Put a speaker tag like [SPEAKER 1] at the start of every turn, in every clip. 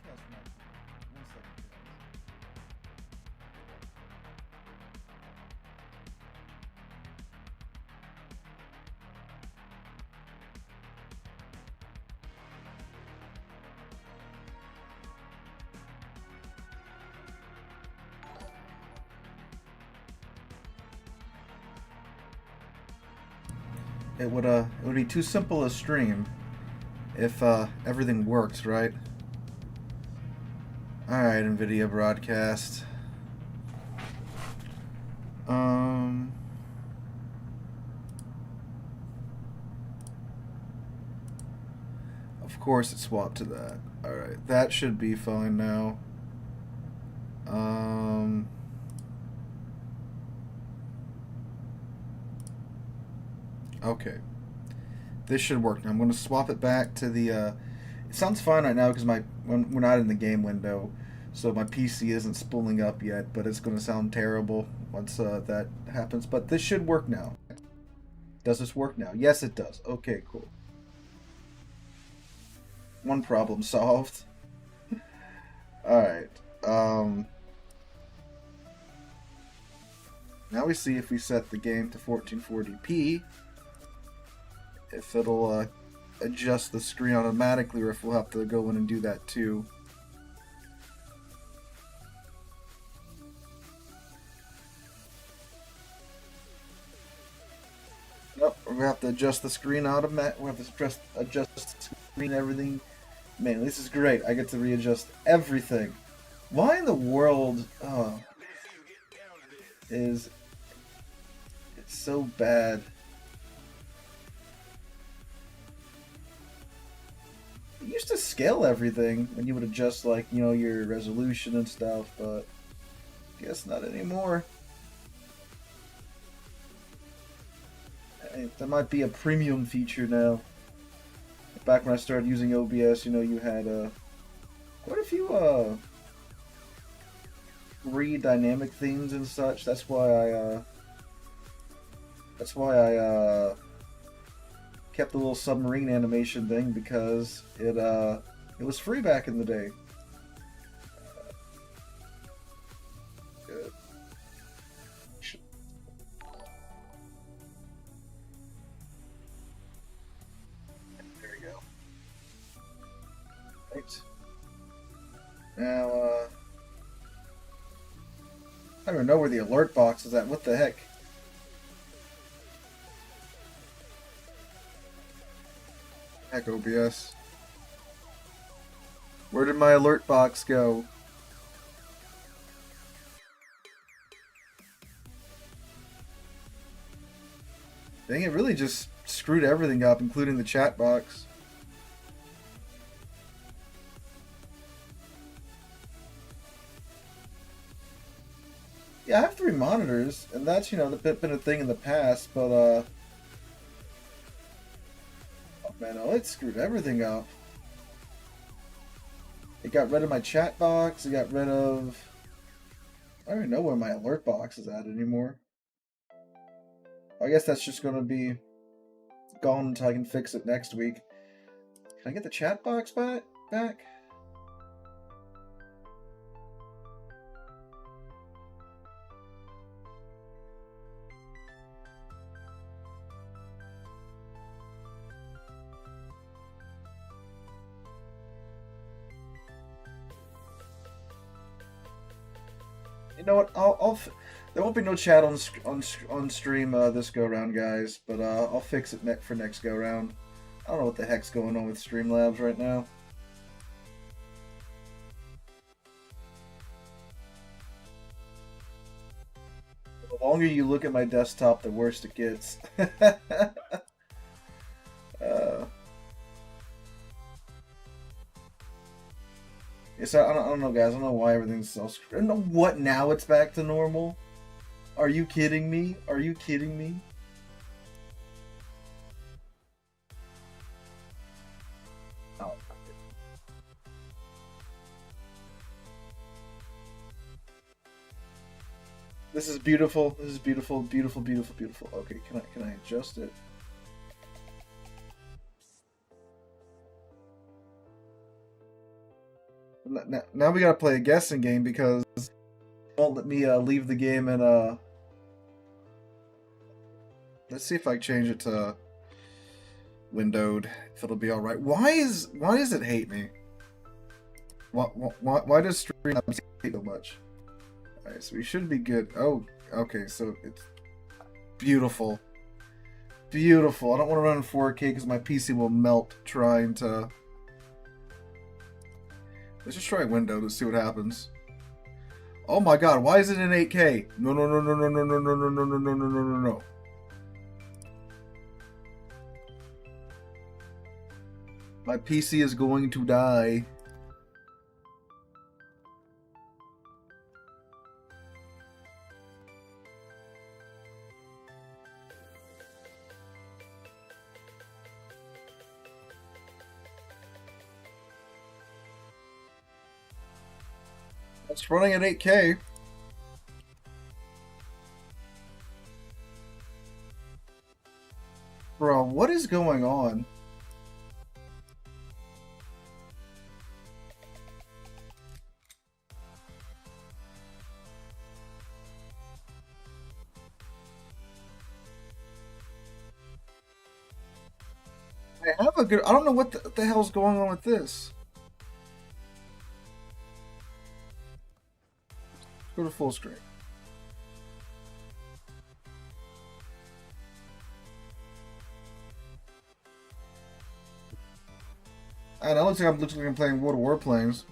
[SPEAKER 1] broadcast might. 1 second, guys. It would be too simple a stream if everything works, right? Alright, NVIDIA broadcast. Of course it swapped to that. Alright, that should be fine now. Okay. This should work now. I'm going to swap it back to the... it sounds fine right now because we're not in the game window, so my PC isn't spooling up yet, but it's going to sound terrible once that happens. But this should work now. Does this work now? Yes, it does. Okay, cool. One problem solved. Alright. Now we see if we set the game to 1440p, if it'll adjust the screen automatically, or if we'll have to go in and do that too. Nope, we're gonna have to adjust the screen automatically. We're gonna have to adjust the screen, everything. Man, this is great. I get to readjust everything. Why in the world is it's so bad? It used to scale everything when you would adjust, like, you know, your resolution and stuff, but I guess not anymore. That might be a premium feature now. Back when I started using OBS, you know, you had quite a few free dynamic themes and such. That's why I kept the little submarine animation thing, because it was free back in the day. Good. There we go. Right. Now, I don't even know where the alert box is at. What the heck? Heck, OBS. Where did my alert box go? Dang, it really just screwed everything up, including the chat box. Yeah, I have 3 monitors, and that's, you know, been a thing in the past, but, oh man, oh, it screwed everything up. It got rid of my chat box, it got rid of... I don't even know where my alert box is at anymore. I guess that's just gonna be gone until I can fix it next week. Can I get the chat box back? You know what? There won't be no chat on stream this go round, guys. But I'll fix it for next go round. I don't know what the heck's going on with Streamlabs right now. The longer you look at my desktop, the worse it gets. Yes, I don't know, guys. I don't know why everything's so screwed. I don't know what, now it's back to normal? Are you kidding me? Are you kidding me? Oh. This is beautiful. This is beautiful, beautiful, beautiful, beautiful. Okay, can I adjust it? Now we gotta play a guessing game because it won't let me leave the game and let's see if I change it to windowed, if it'll be alright. Why does it hate me? Why does Streamlabs hate so much? Alright, so we should be good. Oh, okay, so it's beautiful. Beautiful. I don't want to run in 4K because my PC will melt trying to... Let's just try window to see what happens. Oh my god, why is it in 8K? No, no, no, no, no, no, no, no, no, no, no, no, no, no, no, no. My PC is going to die. It's running at 8K. Bro, what is going on? I have a good... I don't know what the hell's going on with this. Go to full screen. And it looks like I'm playing World of Warplanes.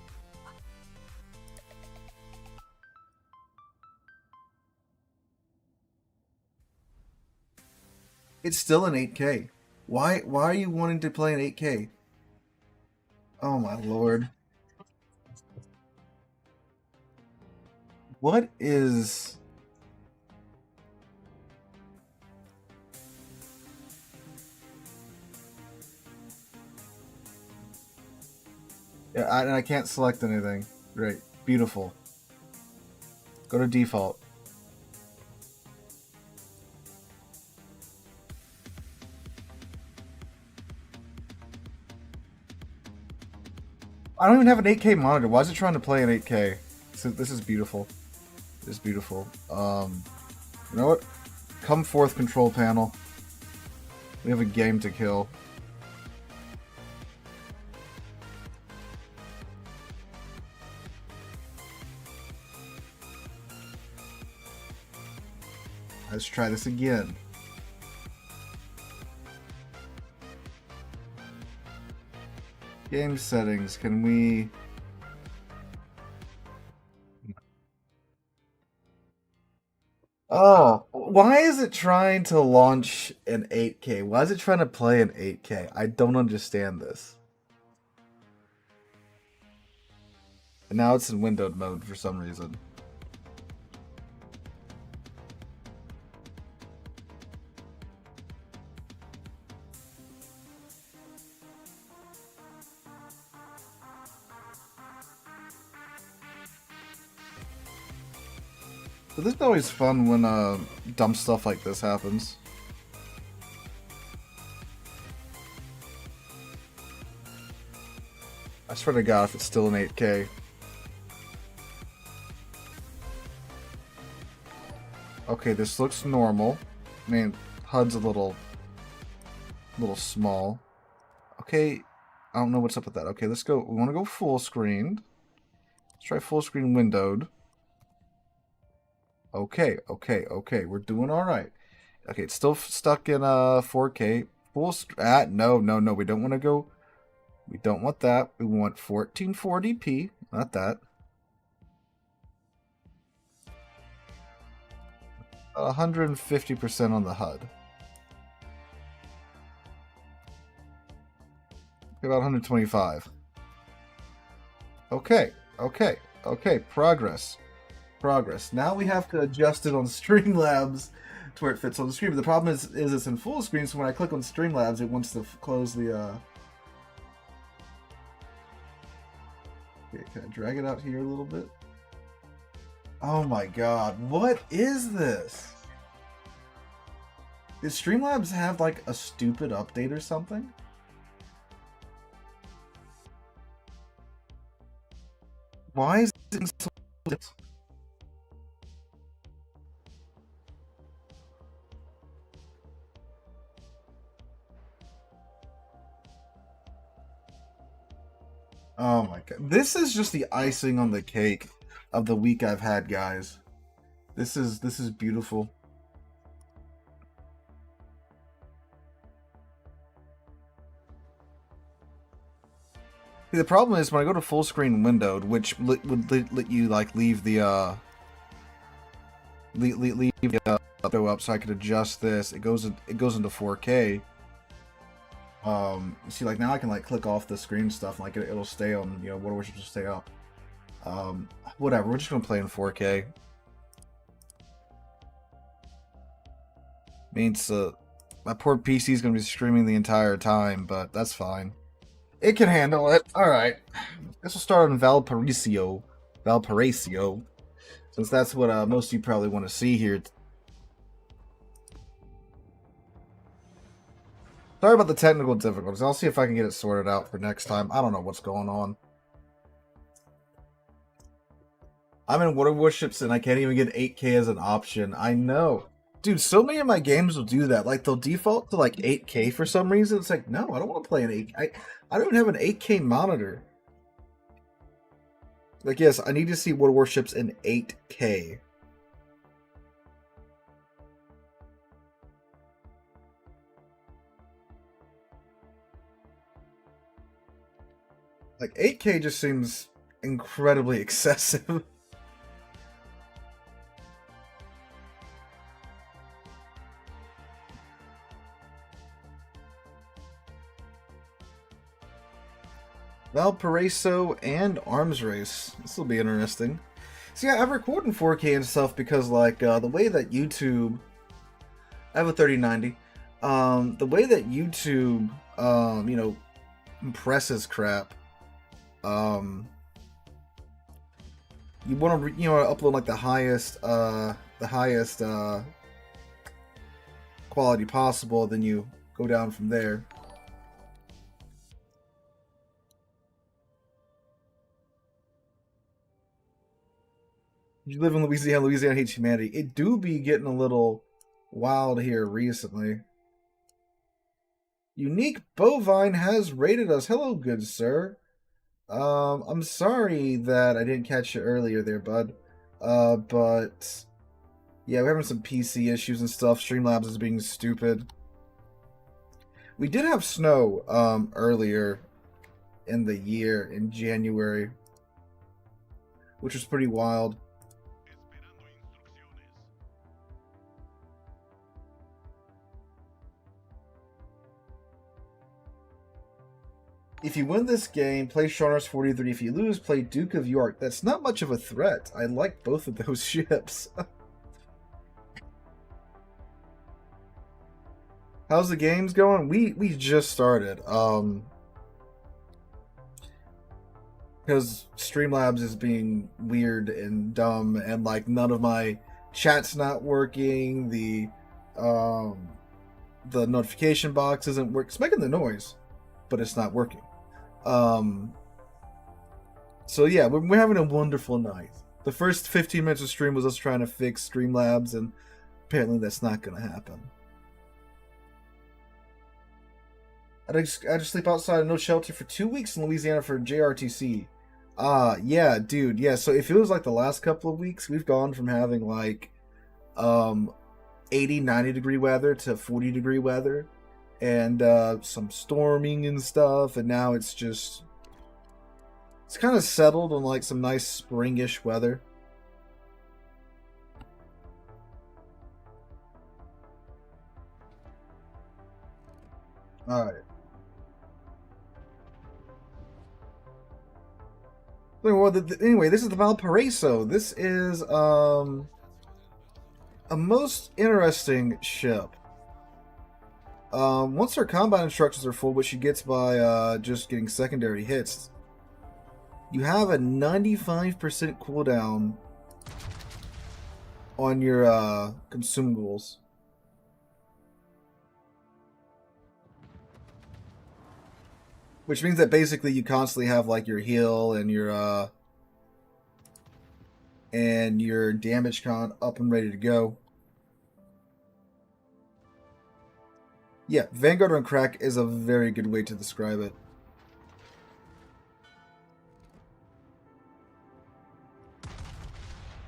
[SPEAKER 1] It's still in 8K. Why are you wanting to play in 8K? Oh my lord. What is... Yeah, and I can't select anything. Great. Beautiful. Go to default. I don't even have an 8K monitor. Why is it trying to play in 8K? So this is beautiful. This is beautiful. You know what? Come forth, control panel. We have a game to kill. Let's try this again. Game settings, can we... Oh, why is it trying to launch in 8K? Why is it trying to play in 8K? I don't understand this. And now it's in windowed mode for some reason. But this is always fun when dumb stuff like this happens. I swear to God if it's still in 8K. Okay, this looks normal. I mean, HUD's a little small. Okay, I don't know what's up with that. Okay, let's go. We want to go full screen. Let's try full screen windowed. Okay, we're doing all right. Okay, it's still stuck in 4K. No, we don't want to go. We don't want that. We want 1440p, not that. 150% on the HUD. About 125. Okay, progress. Now we have to adjust it on Streamlabs to where it fits on the screen. But the problem is it's in full screen, so when I click on Streamlabs, it wants to close the... Okay, can I drag it out here a little bit? Oh my god, what is this? Does Streamlabs have like a stupid update or something? Why is it so... Oh my god. This is just the icing on the cake of the week I've had, guys. This is beautiful. See, the problem is when I go to full screen windowed, which would let you like leave the leave the go up so I could adjust this. It goes into 4K. See, like now I can like click off the screen stuff, and like it'll stay on, you know, Warships will stay up. Whatever, we're just gonna play in 4K. Means my poor PC is gonna be streaming the entire time, but that's fine. It can handle it. All right, guess we'll start on Valparaiso, since that's what most of you probably want to see here. Sorry about the technical difficulties. I'll see if I can get it sorted out for next time. I don't know what's going on. I'm in Warships and I can't even get 8K as an option. I know. Dude, so many of my games will do that. Like, they'll default to, like, 8K for some reason. It's like, no, I don't want to play an 8K. I don't even have an 8K monitor. Like, yes, I need to see Warships in 8K. Like, 8K just seems incredibly excessive. Valparaiso and Arms Race. This will be interesting. See, I record in 4K and stuff because, like, the way that YouTube... I have a 3090. The way that YouTube, you know, compresses crap, you want to, you know, upload like the highest quality possible, then you go down from there. You live in Louisiana. Louisiana hates humanity. It do be getting a little wild here recently. Unique Bovine has rated us. Hello, good sir. I'm sorry that I didn't catch you earlier there, bud. But yeah, we're having some PC issues and stuff. Streamlabs is being stupid. We did have snow earlier in the year in January, which was pretty wild. If you win this game, play Sharners 43. If you lose, play Duke of York. That's not much of a threat. I like both of those ships. How's the games going? We just started. Because Streamlabs is being weird and dumb, and like none of my chat's not working. The notification box isn't working. It's making the noise, but it's not working. So yeah, we're having a wonderful night. The first 15 minutes of stream was us trying to fix Streamlabs, and apparently that's not going to happen. I just sleep outside and no shelter for 2 weeks in Louisiana for JRTC. Yeah, dude, yeah. So it feels like the last couple of weeks we've gone from having like 80, 90 degree weather to 40 degree weather, and some storming and stuff, and now it's kind of settled on like some nice springish weather. All right. Anyway, this is the Valparaiso. This is a most interesting ship. Once her combat instructions are full, which she gets by just getting secondary hits, you have a 95% cooldown on your consumables. Which means that basically you constantly have like your heal and your and your damage con up and ready to go. Yeah, Vanguard on crack is a very good way to describe it.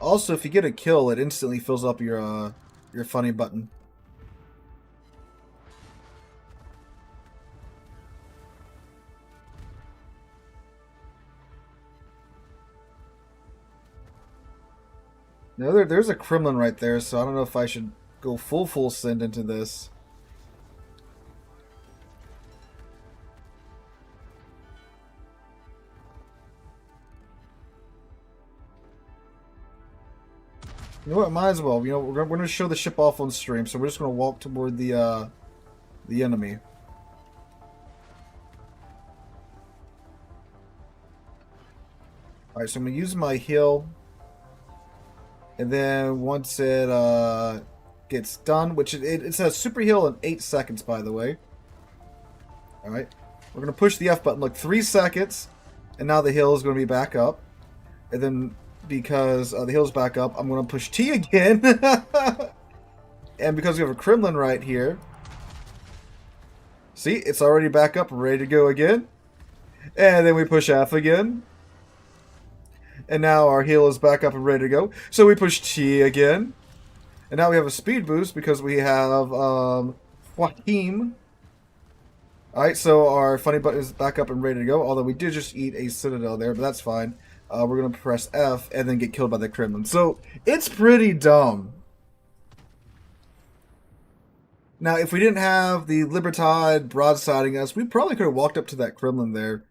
[SPEAKER 1] Also, if you get a kill, it instantly fills up your funny button. Now there's a Kremlin right there, so I don't know if I should go full send into this. You know what? Might as well. You know, we're going to show the ship off on stream, so we're just going to walk toward the enemy. All right, so I'm going to use my heal, and then once it gets done, which it says super heal in 8 seconds, by the way. All right, we're going to push the F button. Look, 3 seconds, and now the heal is going to be back up, and then because the heal's back up, I'm going to push T again. And because we have a Kremlin right here, see, it's already back up, ready to go again. And then we push F again. And now our heal is back up and ready to go. So we push T again. And now we have a speed boost because we have Joaquim. Alright, so our funny button is back up and ready to go. Although we did just eat a Citadel there, but that's fine. We're going to press F and then get killed by the Kremlin. So, it's pretty dumb. Now, if we didn't have the Libertad broadsiding us, we probably could have walked up to that Kremlin there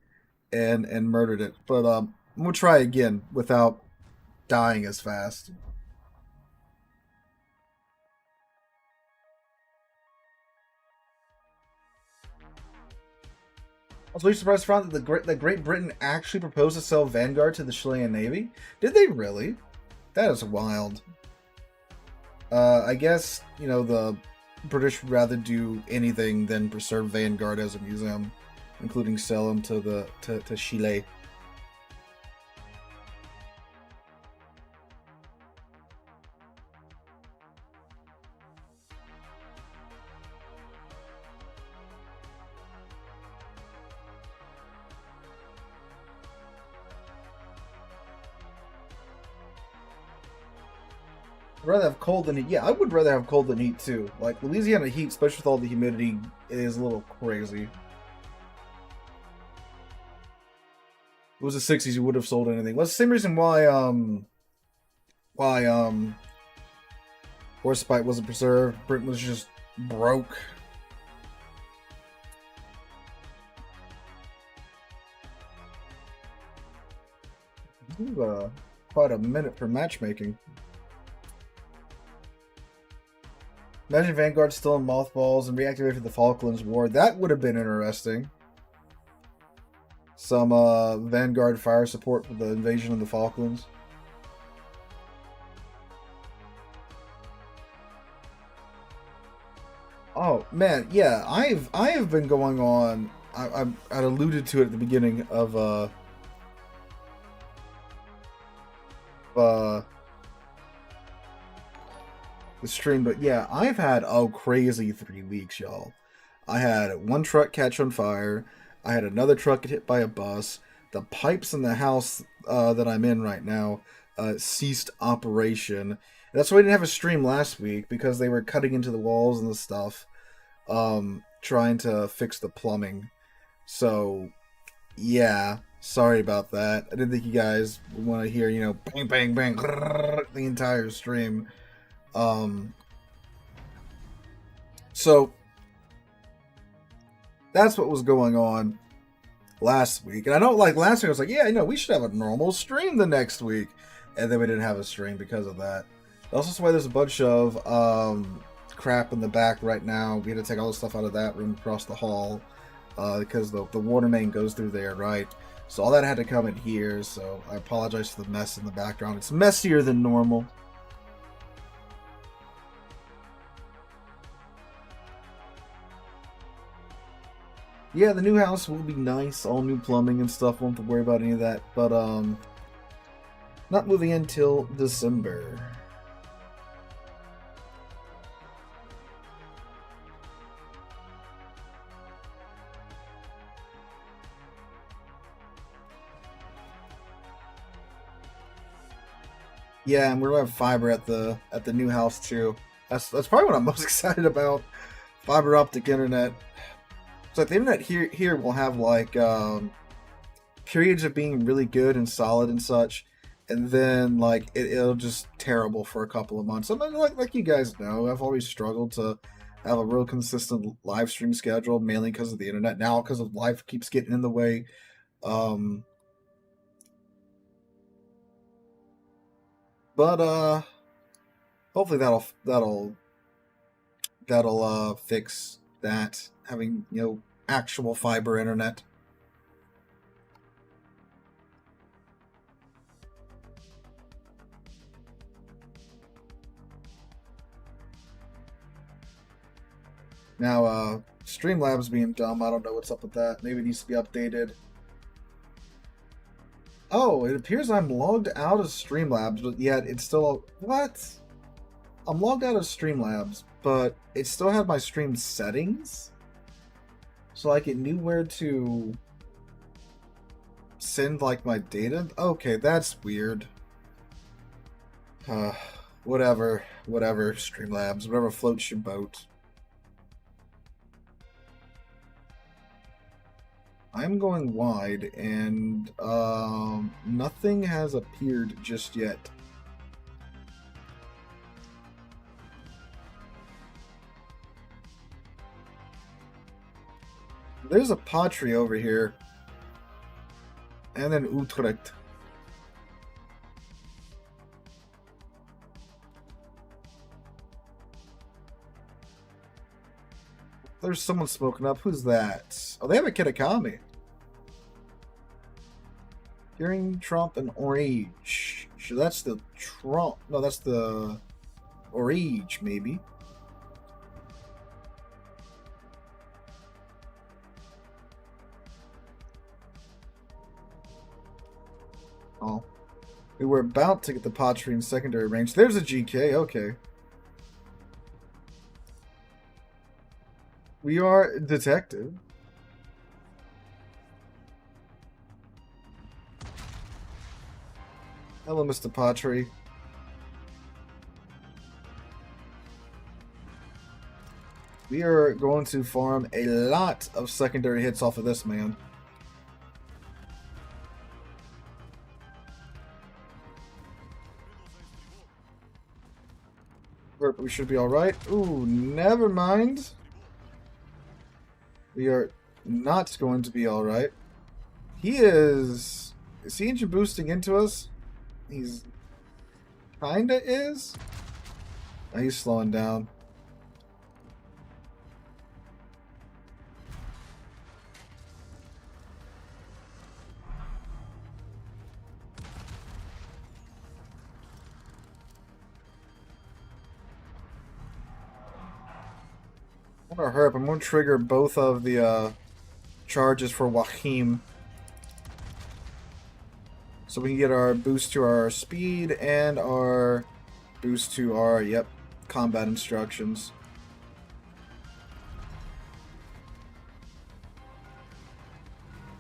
[SPEAKER 1] and murdered it. But we'll try again without dying as fast. I was really surprised to find that Great Britain actually proposed to sell Vanguard to the Chilean Navy. Did they really? That is wild. I guess, you know, the British would rather do anything than preserve Vanguard as a museum, including sell them to Chile. I'd rather have cold than heat. Yeah, I would rather have cold than heat too. Like Louisiana heat, especially with all the humidity, is a little crazy. If it was the 60s, you would have sold anything. Well, that's the same reason why Horsebite wasn't preserved. Britain was just broke. This is quite a minute for matchmaking. Imagine Vanguard still in mothballs and reactivated for the Falklands War. That would have been interesting. Some Vanguard fire support for the invasion of the Falklands. Oh man, yeah, I have been going on. I alluded to it at the beginning of the stream, but yeah, I've had a crazy 3 weeks, y'all. I had one truck catch on fire. I had another truck get hit by a bus. The pipes in the house that I'm in right now ceased operation. That's why I didn't have a stream last week, because they were cutting into the walls and the stuff, trying to fix the plumbing. So, yeah, sorry about that. I didn't think you guys would want to hear, you know, bang, bang, bang, the entire stream. So that's what was going on last week. And I know, like, last week I was like, yeah, I know, we should have a normal stream the next week. And then we didn't have a stream because of that. Also, why there's a bunch of crap in the back right now. We had to take all the stuff out of that room across the hall because the water main goes through there, right? So all that had to come in here. So I apologize for the mess in the background. It's messier than normal. Yeah, the new house will be nice, all new plumbing and stuff. Won't have to worry about any of that. But Not moving until December. Yeah, and we're gonna have fiber at the new house too. That's probably what I'm most excited about. Fiber optic internet. So the internet here will have like periods of being really good and solid and such, and then like it'll just terrible for a couple of months. I mean, like you guys know, I've always struggled to have a real consistent live stream schedule, mainly because of the internet. Now because of life keeps getting in the way. But hopefully that'll fix that, having, you know, actual fiber internet. Now Streamlabs being dumb, I don't know what's up with that. Maybe it needs to be updated. Oh, it appears I'm logged out of Streamlabs, but yet it's still... What? I'm logged out of Streamlabs, but it still had my stream settings? So like it knew where to send like my data? Okay, that's weird. Whatever, Streamlabs, whatever floats your boat. I'm going wide, and nothing has appeared just yet. There's a Patry over here, and then Utrecht. There's someone smoking up. Who's that? Oh, they have a Kitakami. Hearing Trump and Orange. So that's the Trump. No, that's the Orange, maybe. Oh. We were about to get the Patry in secondary range. There's a GK. Okay. We are detective. Hello, Mr. Patry. We are going to farm a lot of secondary hits off of this man. We should be alright. Ooh, never mind. We are not going to be alright. He is... Is he engine boosting into us? He's... Kinda is? Oh, he's slowing down. I'm gonna hurry up. I'm gonna trigger both of the charges for Wahim, so we can get our boost to our speed and our boost to our, yep, combat instructions.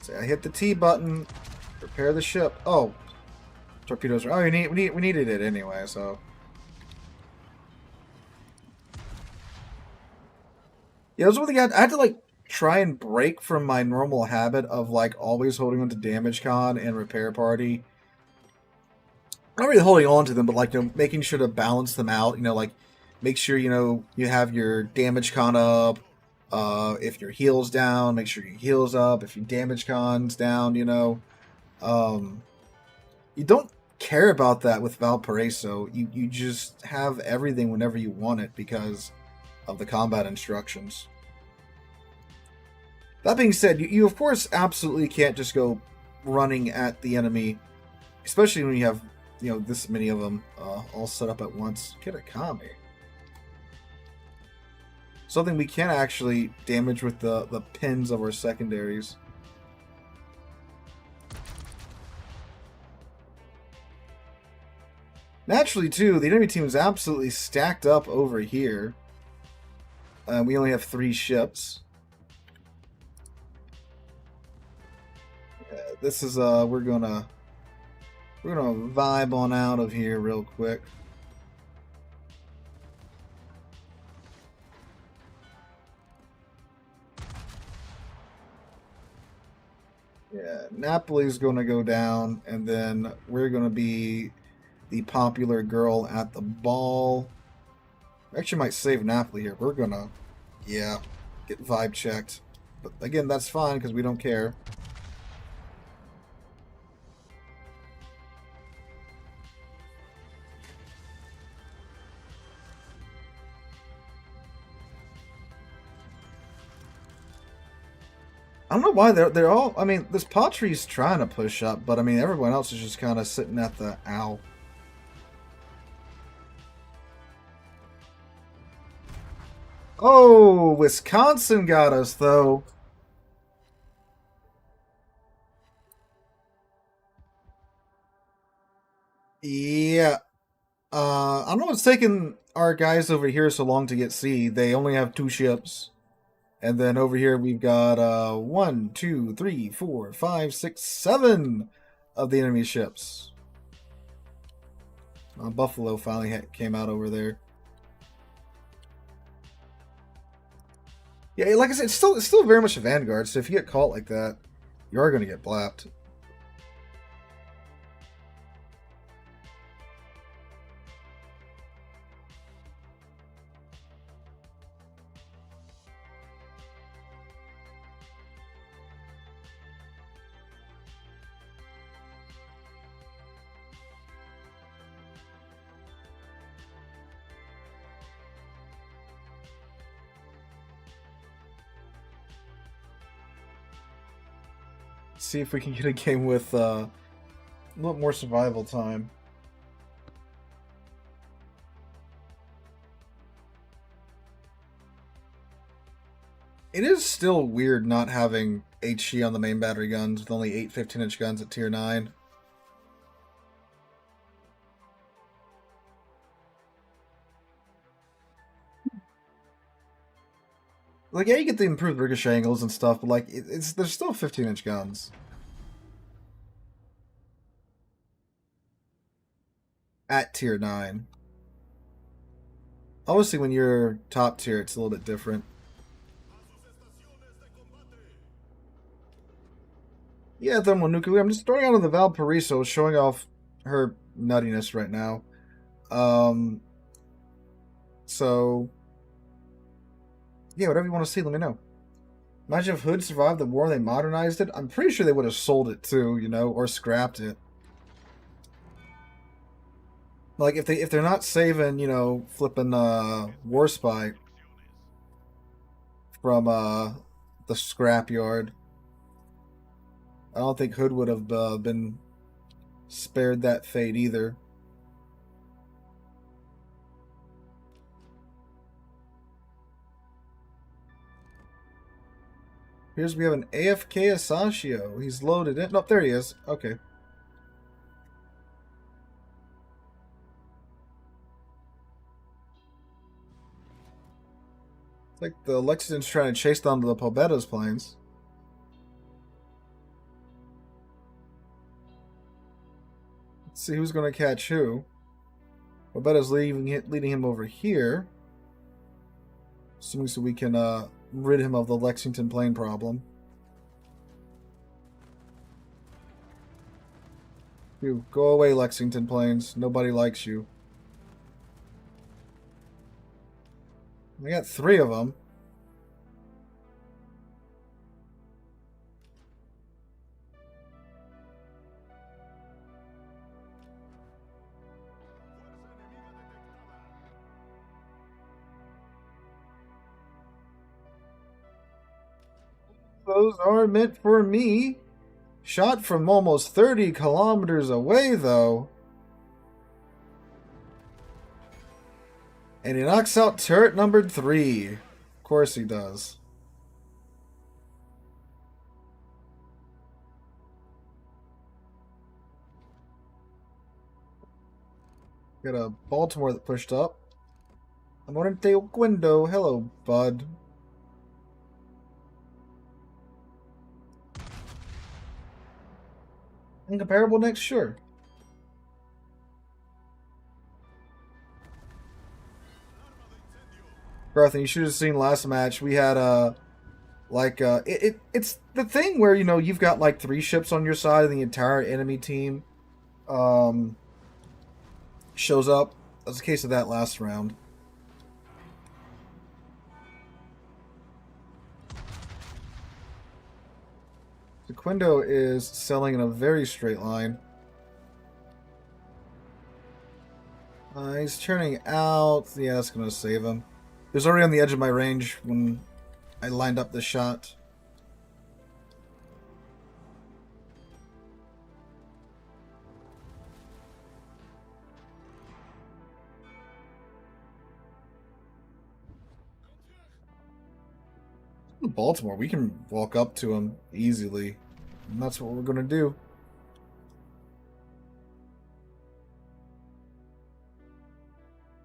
[SPEAKER 1] So I hit the T button, prepare the ship. Oh, torpedoes are... Oh, we needed it anyway, so... Yeah, that was one thing I had to, like, try and break from my normal habit of, like, always holding on to Damage Con and Repair Party. Not really holding on to them, but, like, you know, making sure to balance them out. You know, like, make sure, you know, you have your Damage Con up. If your heal's down, make sure your heal's up. If your Damage Con's down, you know. You don't care about that with Valparaiso. You just have everything whenever you want it because of the combat instructions. That being said, you of course absolutely can't just go running at the enemy, especially when you have, you know, this many of them all set up at once. Get a Kami. Something we can actually damage with the pins of our secondaries. Naturally, too, the enemy team is absolutely stacked up over here. We only have 3 ships. This is we're gonna vibe on out of here real quick. Yeah, Napoli's gonna go down, and then we're gonna be the popular girl at the ball. Actually, might save Napoli here. We're gonna, yeah, get vibe checked. But again, that's fine because we don't care. I don't know why they're all. I mean, this Patry's trying to push up, but I mean, everyone else is just kind of sitting at the owl. Oh, Wisconsin got us though. Yeah. I don't know what's taking our guys over here so long to get C. They only have 2 ships. And then over here we've got 1, 2, 3, 4, 5, 6, 7 of the enemy ships. Buffalo finally came out over there. Yeah, like I said, it's still very much a vanguard. So if you get caught like that, you are going to get blapped. See if we can get a game with a little more survival time. It is still weird not having HE on the main battery guns with only 8 15-inch guns at tier 9. Like, yeah, you get the improved ricochet angles and stuff, but like, there's still 15-inch guns. At tier 9. Obviously, when you're top tier, it's a little bit different. Yeah, thermonuclear. I'm just throwing out on the Valparaiso, showing off her nuttiness right now. So, yeah, whatever you want to see, let me know. Imagine if Hood survived the war and they modernized it. I'm pretty sure they would have sold it too, you know, or scrapped it. Like if they're not saving, you know, flipping Warspite from the scrapyard, I don't think Hood would have been spared that fate either. Here's we have an AFK Asashio. He's loaded in. Nope, there he is. Okay. It's like the Lexington's trying to chase down to the Pobeta's planes. Let's see who's going to catch who. Pobeta's leading him over here. Assuming so we can rid him of the Lexington plane problem. You go away, Lexington planes. Nobody likes you. I got 3 of them. Those are meant for me. Shot from almost 30 kilometers away, though. And he knocks out turret number 3. Of course he does. Got a Baltimore that pushed up. Amorente Window. Hello, bud. Incomparable next? Sure. Garthan, you should have seen last match. We had it's the thing where, you know, you've got like 3 ships on your side and the entire enemy team shows up. That was the case of that last round. Sequindo is selling in a very straight line. He's turning out. Yeah, that's going to save him. He was already on the edge of my range when I lined up the shot. Baltimore, we can walk up to him easily. And that's what we're going to do.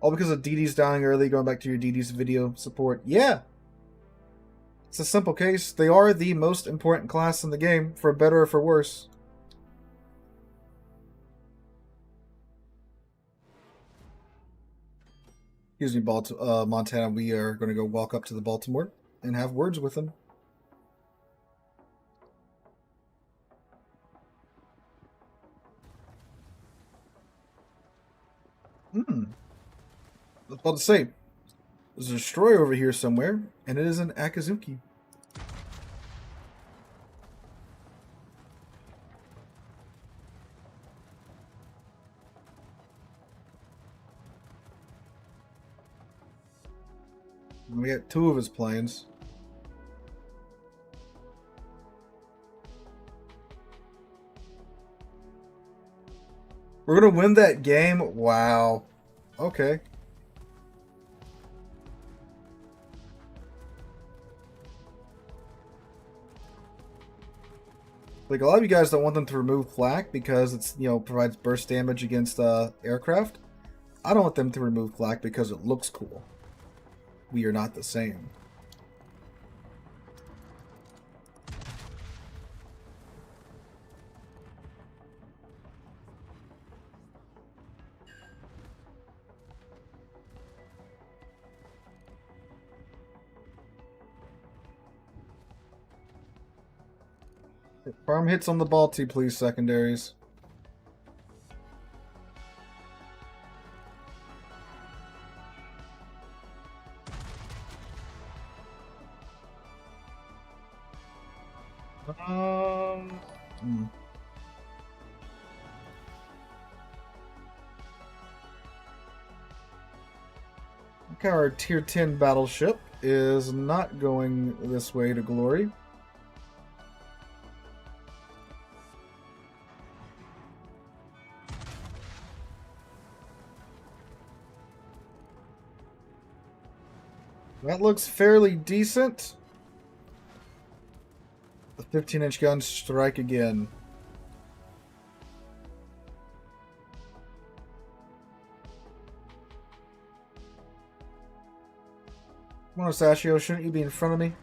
[SPEAKER 1] All because of DD's dying early, going back to your DD's video support. Yeah! It's a simple case. They are the most important class in the game, for better or for worse. Excuse me, Montana. We are going to go walk up to the Baltimore and have words with him. I was about to say, there's a destroyer over here somewhere, and it is an Akazuki. We got 2 of his planes. We're gonna win that game? Wow. Okay. Like, a lot of you guys don't want them to remove flak because it's, you know, provides burst damage against aircraft. I don't want them to remove flak because it looks cool. We are not the same. Farm hits on the Balti, please, secondaries. Okay, our tier 10 battleship is not going this way to glory. That looks fairly decent. The 15-inch guns strike again. Come on, Sashio, shouldn't you be in front of me?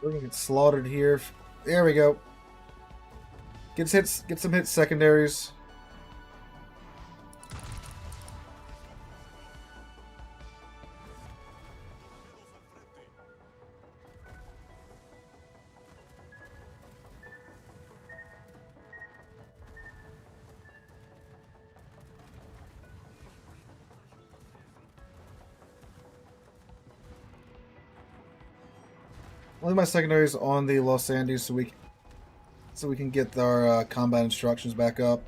[SPEAKER 1] We're gonna get slaughtered here. There we go. Get some hits secondaries. Only my secondaries on the Los Andes so we can get our combat instructions back up.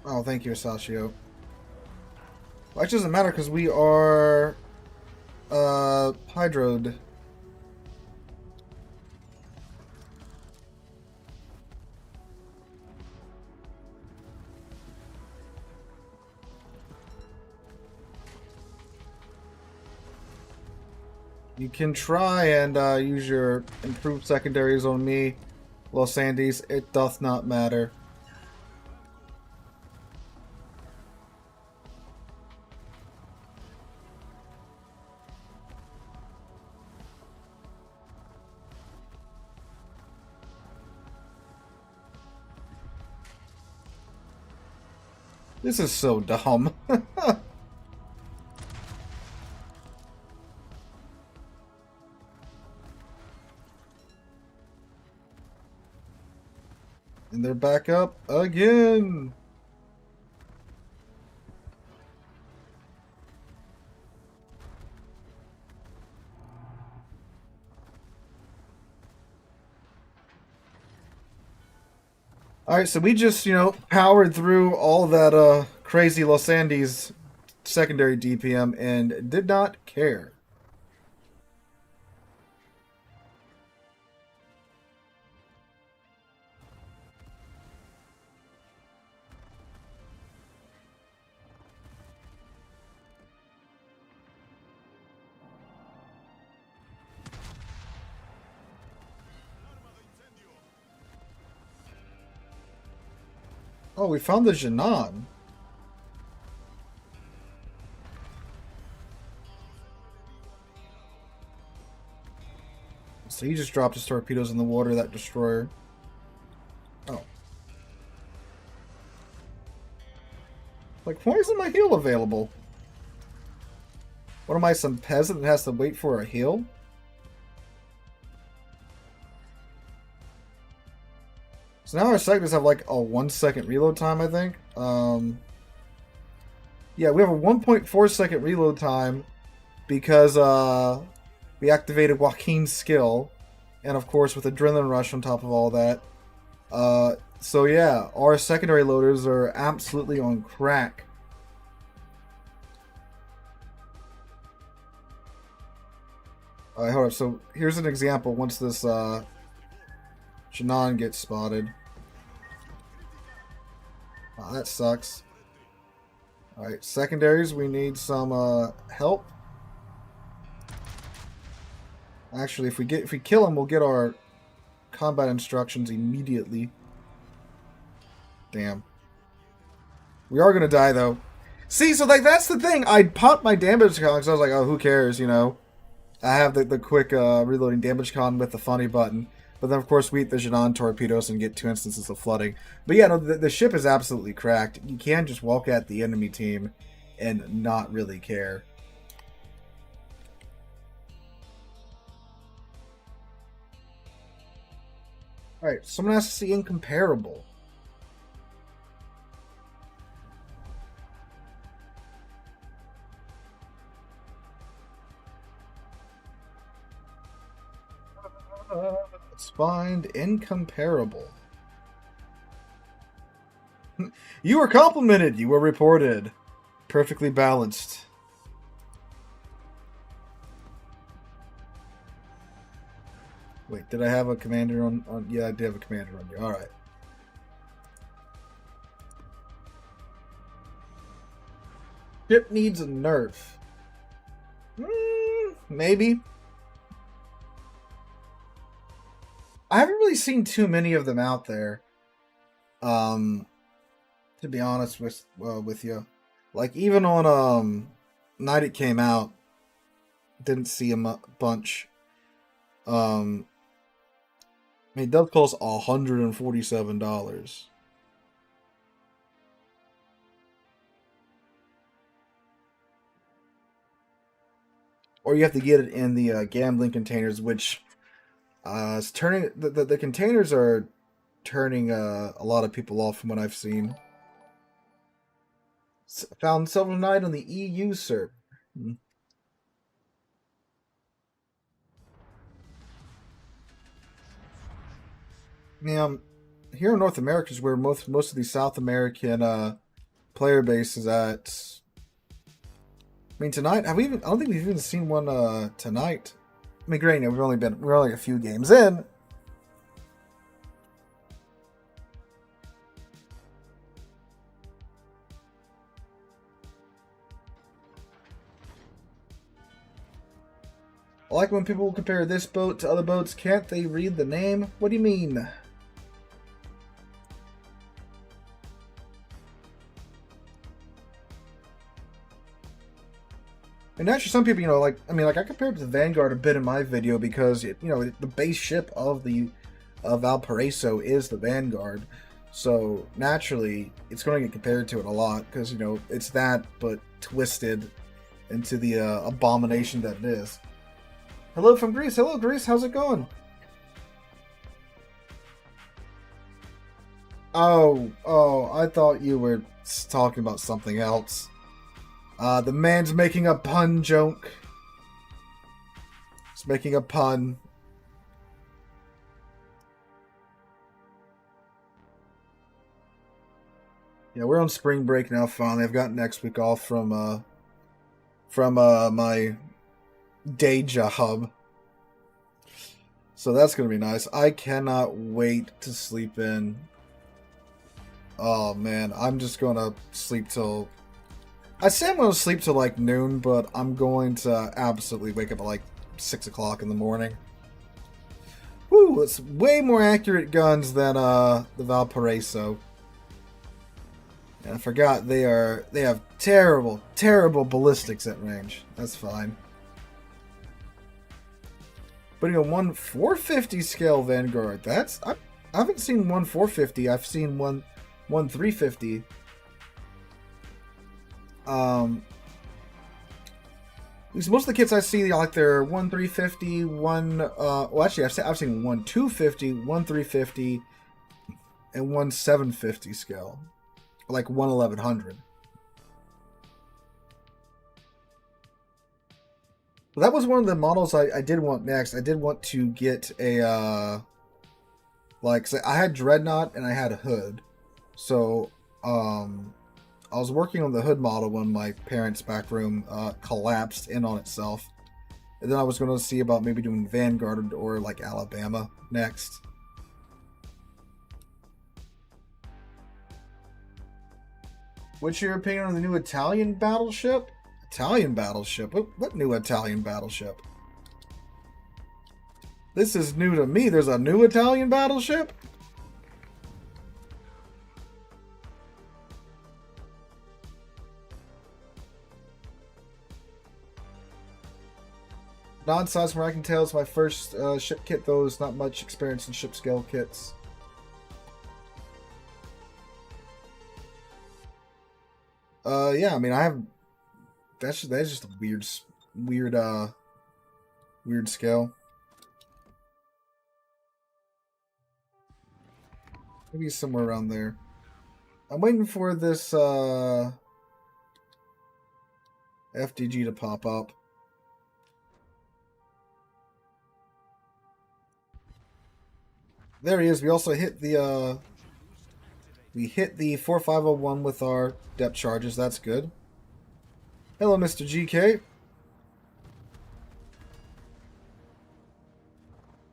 [SPEAKER 1] Oh, thank you, Sashio. Well, it doesn't matter because we are hydroed. You can try and use your improved secondaries on me, Los Andes. It doth not matter. This is so dumb. And they're back up again. Alright, so we just, powered through all that crazy Los Andes secondary DPM and did not care. Oh, we found the Janan. So he just dropped his torpedoes in the water, that destroyer. Oh. Like, why isn't my heal available? What am I, some peasant that has to wait for a heal? So now our sectors have like a 1 second reload time, I think. Yeah, we have a 1.4 second reload time because we activated Joaquin's skill, and of course with Adrenaline Rush on top of all that. So yeah, our secondary loaders are absolutely on crack. Alright, hold up. So here's an example once this Janan gets spotted. Oh, that sucks. Alright, secondaries, we need some help. Actually, if we kill him, we'll get our combat instructions immediately. Damn. We are gonna die though. See, so like that's the thing. I popped my damage con because I was like, oh, who cares, I have the quick reloading damage con with the funny button. But then, of course, we eat the Janan torpedoes and get 2 instances of flooding. But yeah, no, the ship is absolutely cracked. You can just walk at the enemy team and not really care. Alright, someone has to see incomparable. Let's find incomparable. You were complimented. You were reported. Perfectly balanced. Wait, did I have a commander on? Yeah, I did have a commander on you. Alright. Ship needs a nerf. Maybe. I haven't really seen too many of them out there. To be honest with you, like even on night it came out, didn't see a bunch. I mean, it does cost $147. Or you have to get it in the gambling containers, which is turning the containers are turning a lot of people off from what I've seen. Found Silver Knight on the EU server. Yeah, here in North America is where most of the South American player base is at. I mean, tonight have we even? I don't think we've even seen one tonight. I mean, granted, we're only a few games in. I like when people compare this boat to other boats. Can't they read the name? What do you mean? And actually, some people, you know, like, I mean, like, I compared it to the Vanguard a bit in my video because, it, you know, the base ship of the Valparaiso is the Vanguard. So, naturally, it's going to get compared to it a lot because, you know, it's that, but twisted into the abomination that it is. Hello from Greece. Hello, Greece. How's it going? Oh, I thought you were talking about something else. The man's making a pun joke. He's making a pun. Yeah, we're on spring break now, finally. I've got next week off from my day job. So that's going to be nice. I cannot wait to sleep in. Oh, man. I'm just going to sleep till... I say I'm going to sleep till like noon, but I'm going to absolutely wake up at like 6 o'clock in the morning. Woo! It's way more accurate guns than the Valparaiso. And I forgot they have terrible, terrible ballistics at range. That's fine. But you know, one 450 scale Vanguard. That's I haven't seen one 450. I've seen one 350. At least most of the kits I see, like they're 1 350, well actually I've seen 1 250, 1 350, and 1 750 scale. Like 1 1100. Well, that was one of the models I did want next. I did want to get a like, so I had Dreadnought and I had a Hood. So I was working on the Hood model when my parents' back room collapsed in on itself. And then I was going to see about maybe doing Vanguard or like Alabama next. What's your opinion on the new Italian battleship? Italian battleship? What new Italian battleship? This is new to me. There's a new Italian battleship? Non-size from what I can tell, it's my first ship kit, though there's not much experience in ship scale kits. Yeah, I mean, I have. That's just a weird scale. Maybe somewhere around there. I'm waiting for this FDG to pop up. There he is. We also hit the we hit the 4501 with our depth charges. That's good. Hello, Mr. GK.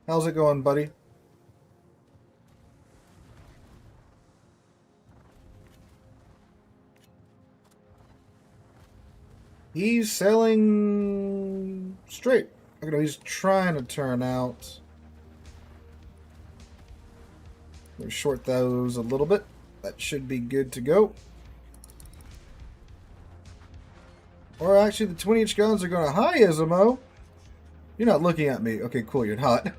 [SPEAKER 1] How's it going, buddy? He's sailing straight. Okay, no, he's trying to turn out. We'll short those a little bit. That should be good to go. Or actually, the 20-inch guns are going to... Hi, Ismo! You're not looking at me. Okay, cool, you're not.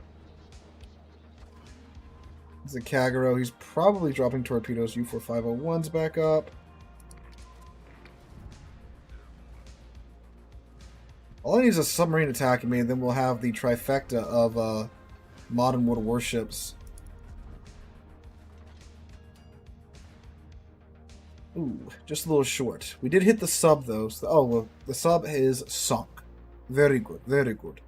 [SPEAKER 1] It's a Kagero. He's probably dropping torpedoes. U-4501's back up. All I need is a submarine attacking me, and then we'll have the trifecta of modern world warships. Ooh, just a little short. We did hit the sub, though. So, oh, well, the sub is sunk. Very good, very good.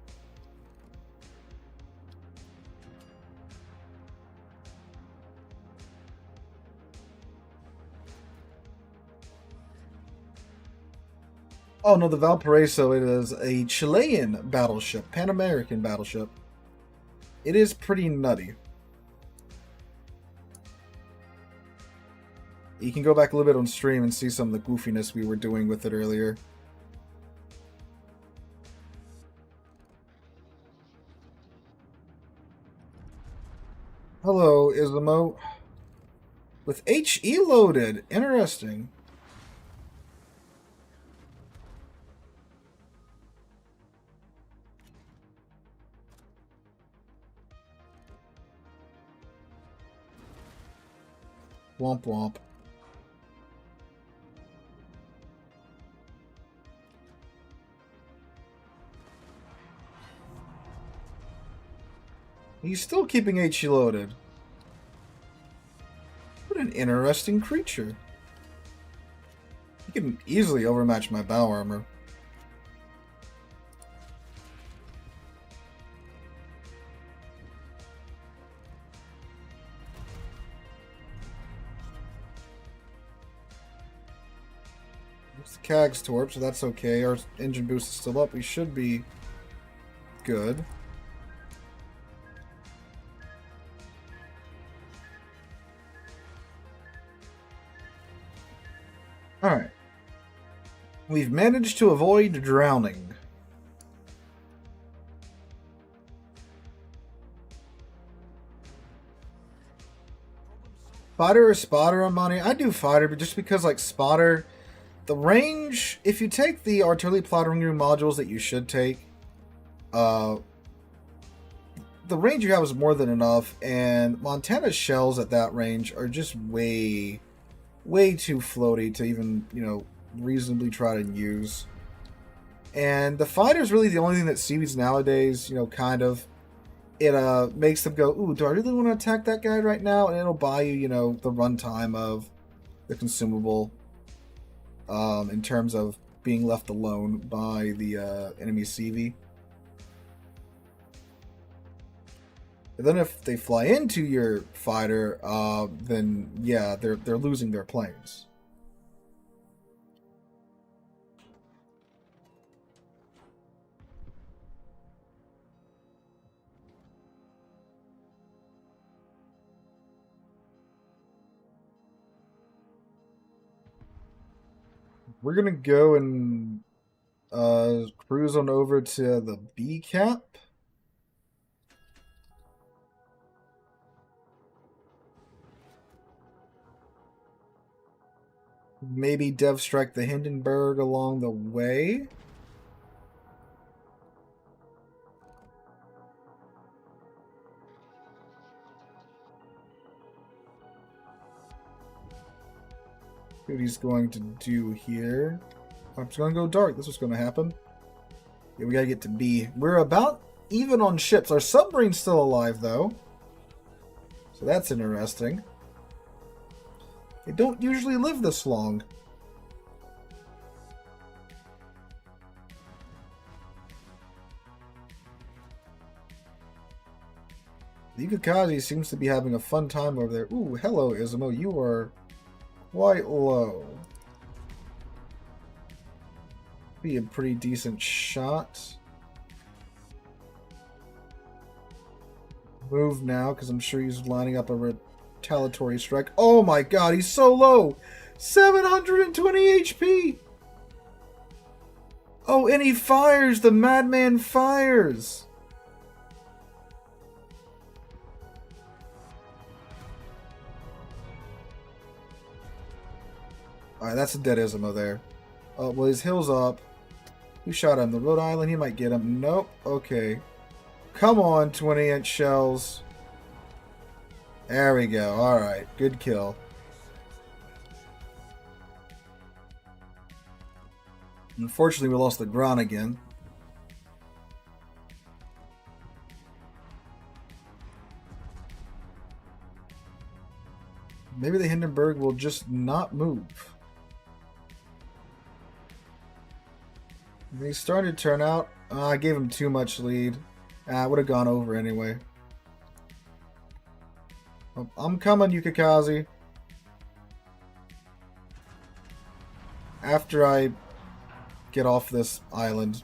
[SPEAKER 1] Oh, no, the Valparaiso, it is a Chilean battleship, Pan-American battleship. It is pretty nutty. You can go back a little bit on stream and see some of the goofiness we were doing with it earlier. Hello, Ismo. With HE loaded. Interesting. Womp womp. He's still keeping HE loaded. What an interesting creature. He can easily overmatch my bow armor. It's the Cag's Torp, so that's okay. Our engine boost is still up. We should be good. Alright. We've managed to avoid drowning. Fighter or spotter on money? I do fighter, but just because, like, spotter, the range, if you take the artillery plottering room modules that you should take, the range you have is more than enough, and Montana's shells at that range are just way too floaty to even, you know, reasonably try to use. And the fighter's really the only thing that seaweeds nowadays, you know, kind of, it makes them go, ooh, do I really want to attack that guy right now? And it'll buy you, you know, the runtime of the consumable in terms of being left alone by the enemy CV. And then if they fly into your fighter, then yeah, they're losing their planes. We're gonna go and cruise on over to the B cap. Maybe dev strike the Hindenburg along the way. What he's going to do here. I'm just going to go dark. This is going to happen. Yeah, we got to get to B. We're about even on ships. Our submarine's still alive, though. So that's interesting. They don't usually live this long. The Yukikazi seems to be having a fun time over there. Ooh, hello, Izumo. You are quite low. Be a pretty decent shot. Move now, because I'm sure he's lining up a retaliatory strike. Oh my god, he's so low! 720 HP! Oh, and he fires! The madman fires! Alright, that's a dead Ismo there. Oh, well, his hill's up. Who shot him? The Rhode Island? He might get him. Nope. Okay. Come on, 20-inch shells. There we go. Alright. Good kill. Unfortunately, we lost the Gran again. Maybe the Hindenburg will just not move. He's starting to turn out. I gave him too much lead. I would have gone over anyway. Oh, I'm coming, Yukikazi. After I get off this island.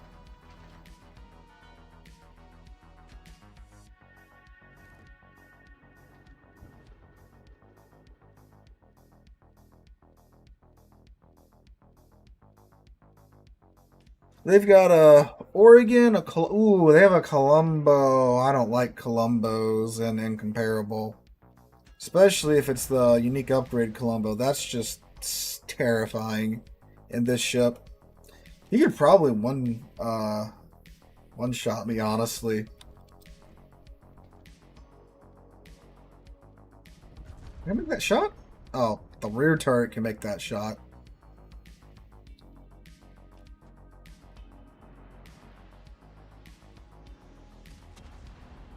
[SPEAKER 1] They've got a Oregon, ooh, they have a Colombo. I don't like Colombos and incomparable. Especially if it's the unique upgrade Columbo. That's just terrifying in this ship. He could probably one-shot me, honestly. Can I make that shot? Oh, the rear turret can make that shot.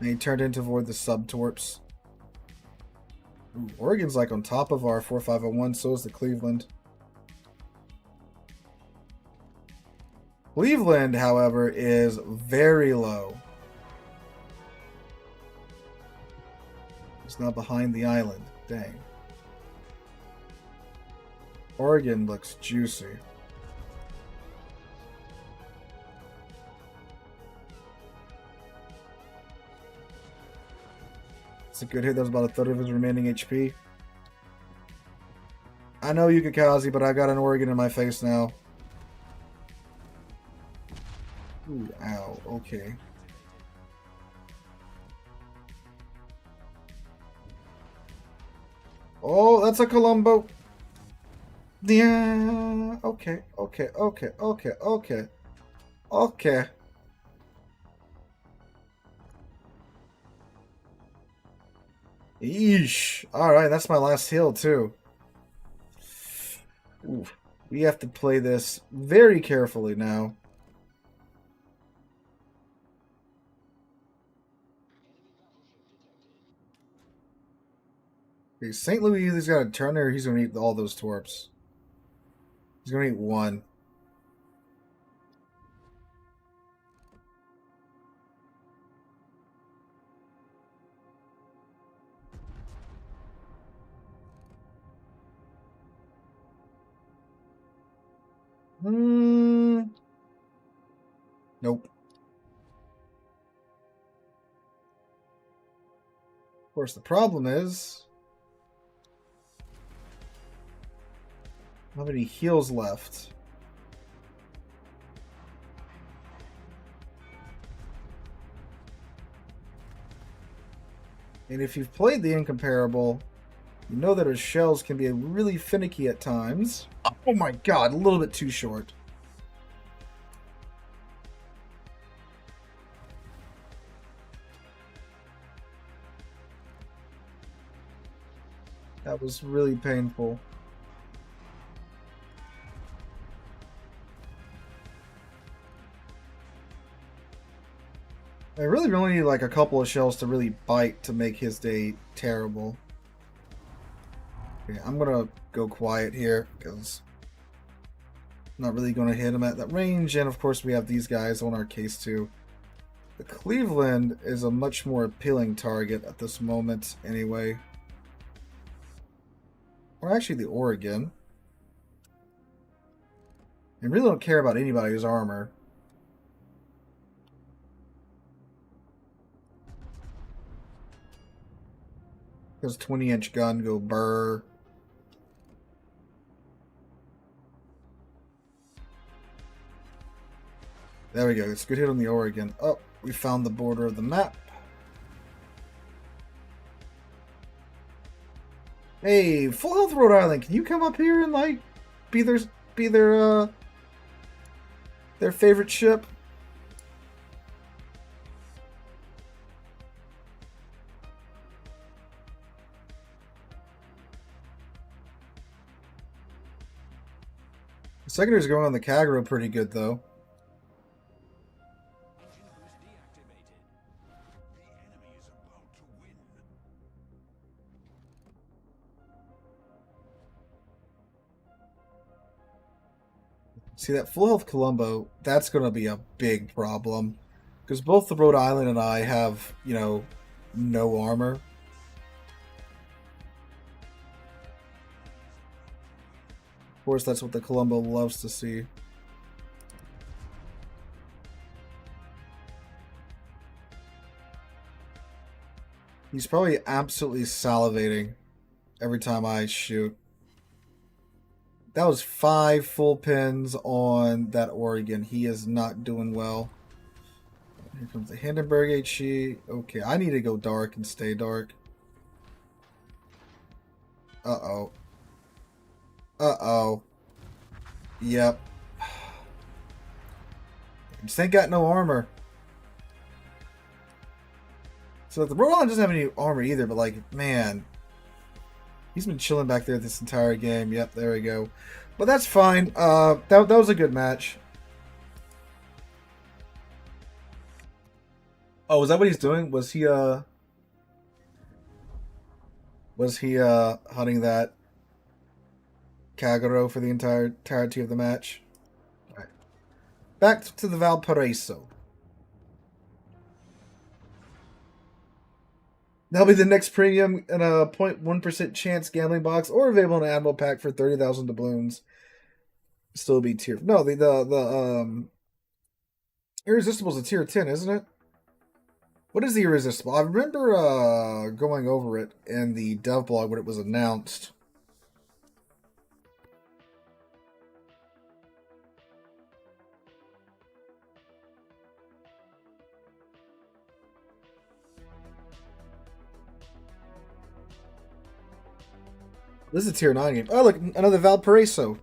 [SPEAKER 1] And he turned in to avoid the sub-torps. Ooh, Oregon's like on top of our 4501, so is the Cleveland. Cleveland, however, is very low. It's not behind the island. Dang. Oregon looks juicy. It's a good hit. That was about a third of his remaining HP. I know Yukikaze, but I've got an Oregon in my face now. Ooh, ow. Okay. Oh, that's a Columbo. Yeah. Okay. Okay. Okay. Okay. Okay. Okay. Yeesh. Alright, that's my last heal, too. Oof. We have to play this very carefully now. Okay, St. Louis either's got a turner or he's going to eat all those torps. He's going to eat one. Nope. Of course, the problem is how many heals left? And if you've played the Incomparable, you know that his shells can be really finicky at times. Oh my god, a little bit too short. That was really painful. I really only need like a couple of shells to really bite to make his day terrible. Okay, I'm gonna go quiet here because I'm not really gonna hit him at that range, and of course we have these guys on our case too. The Cleveland is a much more appealing target at this moment anyway. Or actually the Oregon. I really don't care about anybody's armor. Does 20-inch gun go burr? There we go. It's a good hit on the Oregon. Oh, we found the border of the map. Hey, Full Health Rhode Island, can you come up here and like be their favorite ship? The secondary's going on the Kagero pretty good though. See, that full health Columbo, that's going to be a big problem. Because both the Rhode Island and I have, you know, no armor. Of course, that's what the Columbo loves to see. He's probably absolutely salivating every time I shoot. That was 5 full pins on that Oregon. He is not doing well. Here comes the Hindenburg HE. Okay, I need to go dark and stay dark. Uh-oh. Uh-oh. Yep. Just ain't got no armor. So the Roland doesn't have any armor either, but like, man. He's been chilling back there this entire game. Yep, there we go. But that's fine. That was a good match. Oh, was that what he's doing? Was he hunting that Kagero for the entirety of the match? All right. Back to the Valparaiso. That'll be the next premium in a 0.1% chance gambling box, or available in an Admiral pack for 30,000 doubloons. Still be tier. No, the Irresistible is a tier 10, isn't it? What is the Irresistible? I remember going over it in the dev blog when it was announced. This is a tier 9 game. Oh, look, another Valparaiso.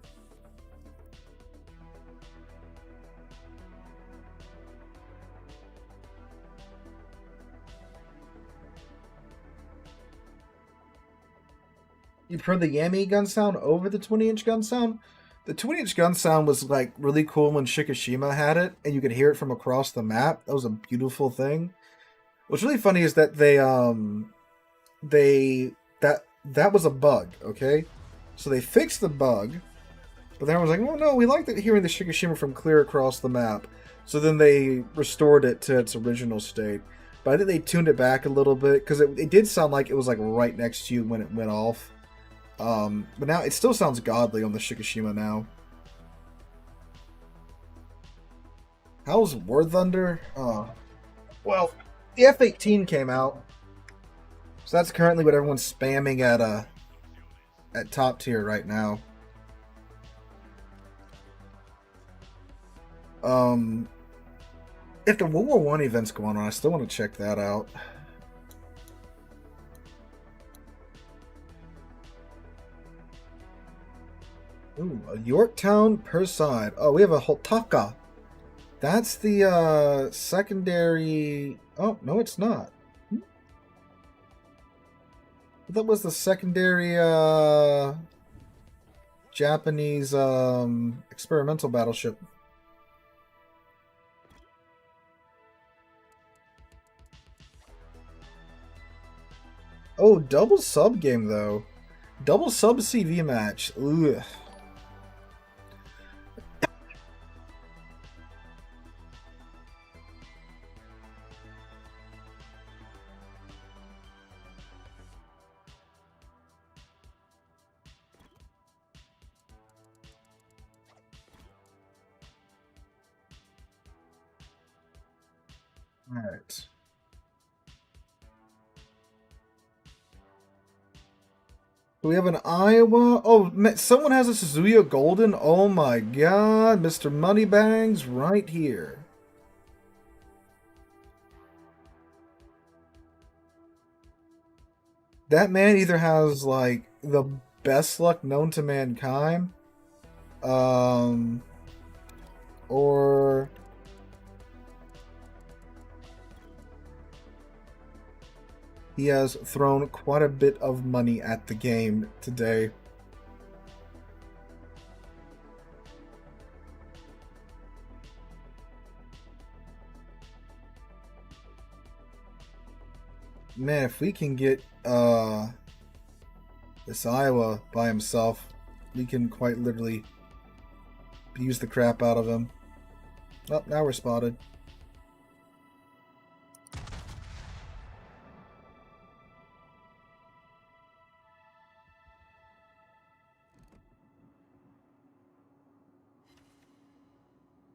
[SPEAKER 1] You prefer the Yami gun sound over the 20-inch gun sound? The 20-inch gun sound was like really cool when Shikishima had it, and you could hear it from across the map. That was a beautiful thing. What's really funny is that that was a bug, okay? So they fixed the bug, but then I was like, oh no, we like hearing the Shikishima from clear across the map. So then they restored it to its original state. But I think they tuned it back a little bit, because it did sound like it was like right next to you when it went off. But now it still sounds godly on the Shikishima now. How's War Thunder? Well, the F-18 came out. So that's currently what everyone's spamming at top tier right now. If the World War I event's going on, I still want to check that out. Ooh, a Yorktown per side. Oh, we have a Hotaka. That's the secondary. Oh, no, it's not. That was the secondary Japanese experimental battleship. Oh, double sub game though. Double sub CV match. Ugh. All right. We have an Iowa. Oh, someone has a Suzuya Golden. Oh my god. Mr. Moneybags right here. That man either has, like, the best luck known to mankind. Or... he has thrown quite a bit of money at the game today. Man, if we can get this Iowa by himself, we can quite literally use the crap out of him. Oh, now we're spotted.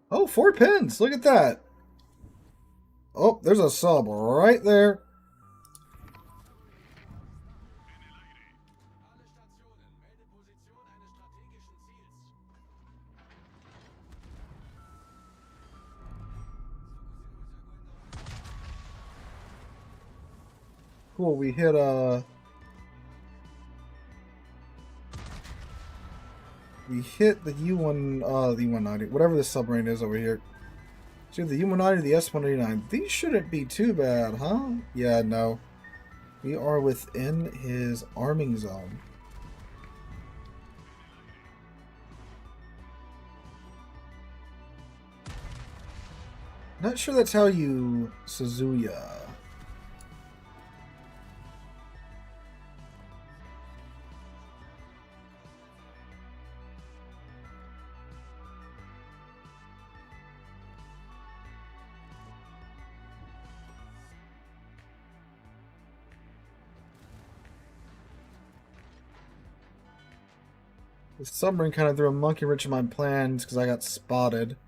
[SPEAKER 1] Oh, 4 pins. Look at that. Oh, there's a sub right there. Cool, we hit We hit the U-1, the U-190, whatever the submarine is over here. So the U-190, the S-189. These shouldn't be too bad, huh? Yeah, no. We are within his arming zone. Not sure that's how you Suzuya. The submarine kind of threw a monkey wrench in my plans because I got spotted.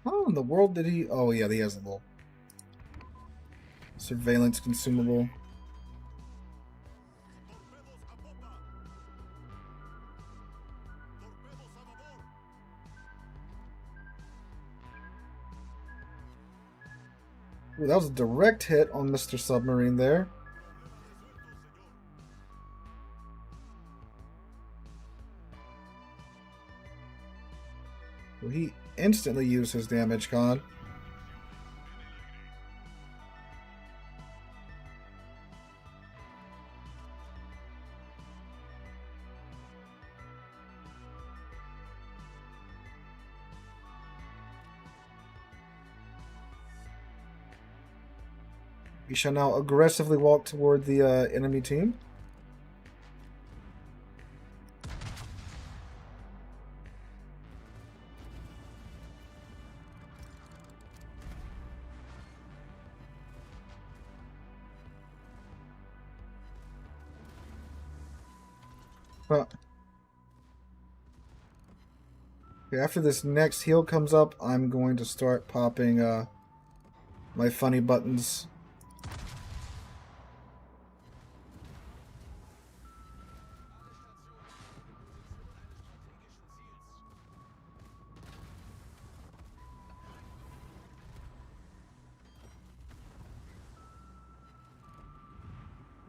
[SPEAKER 1] How in the world did he... Oh, yeah, he has a little surveillance consumable. Ooh, that was a direct hit on Mr. Submarine there. Well, he instantly used his damage con. We shall now aggressively walk toward the enemy team. Okay, after this next heal comes up, I'm going to start popping my funny buttons.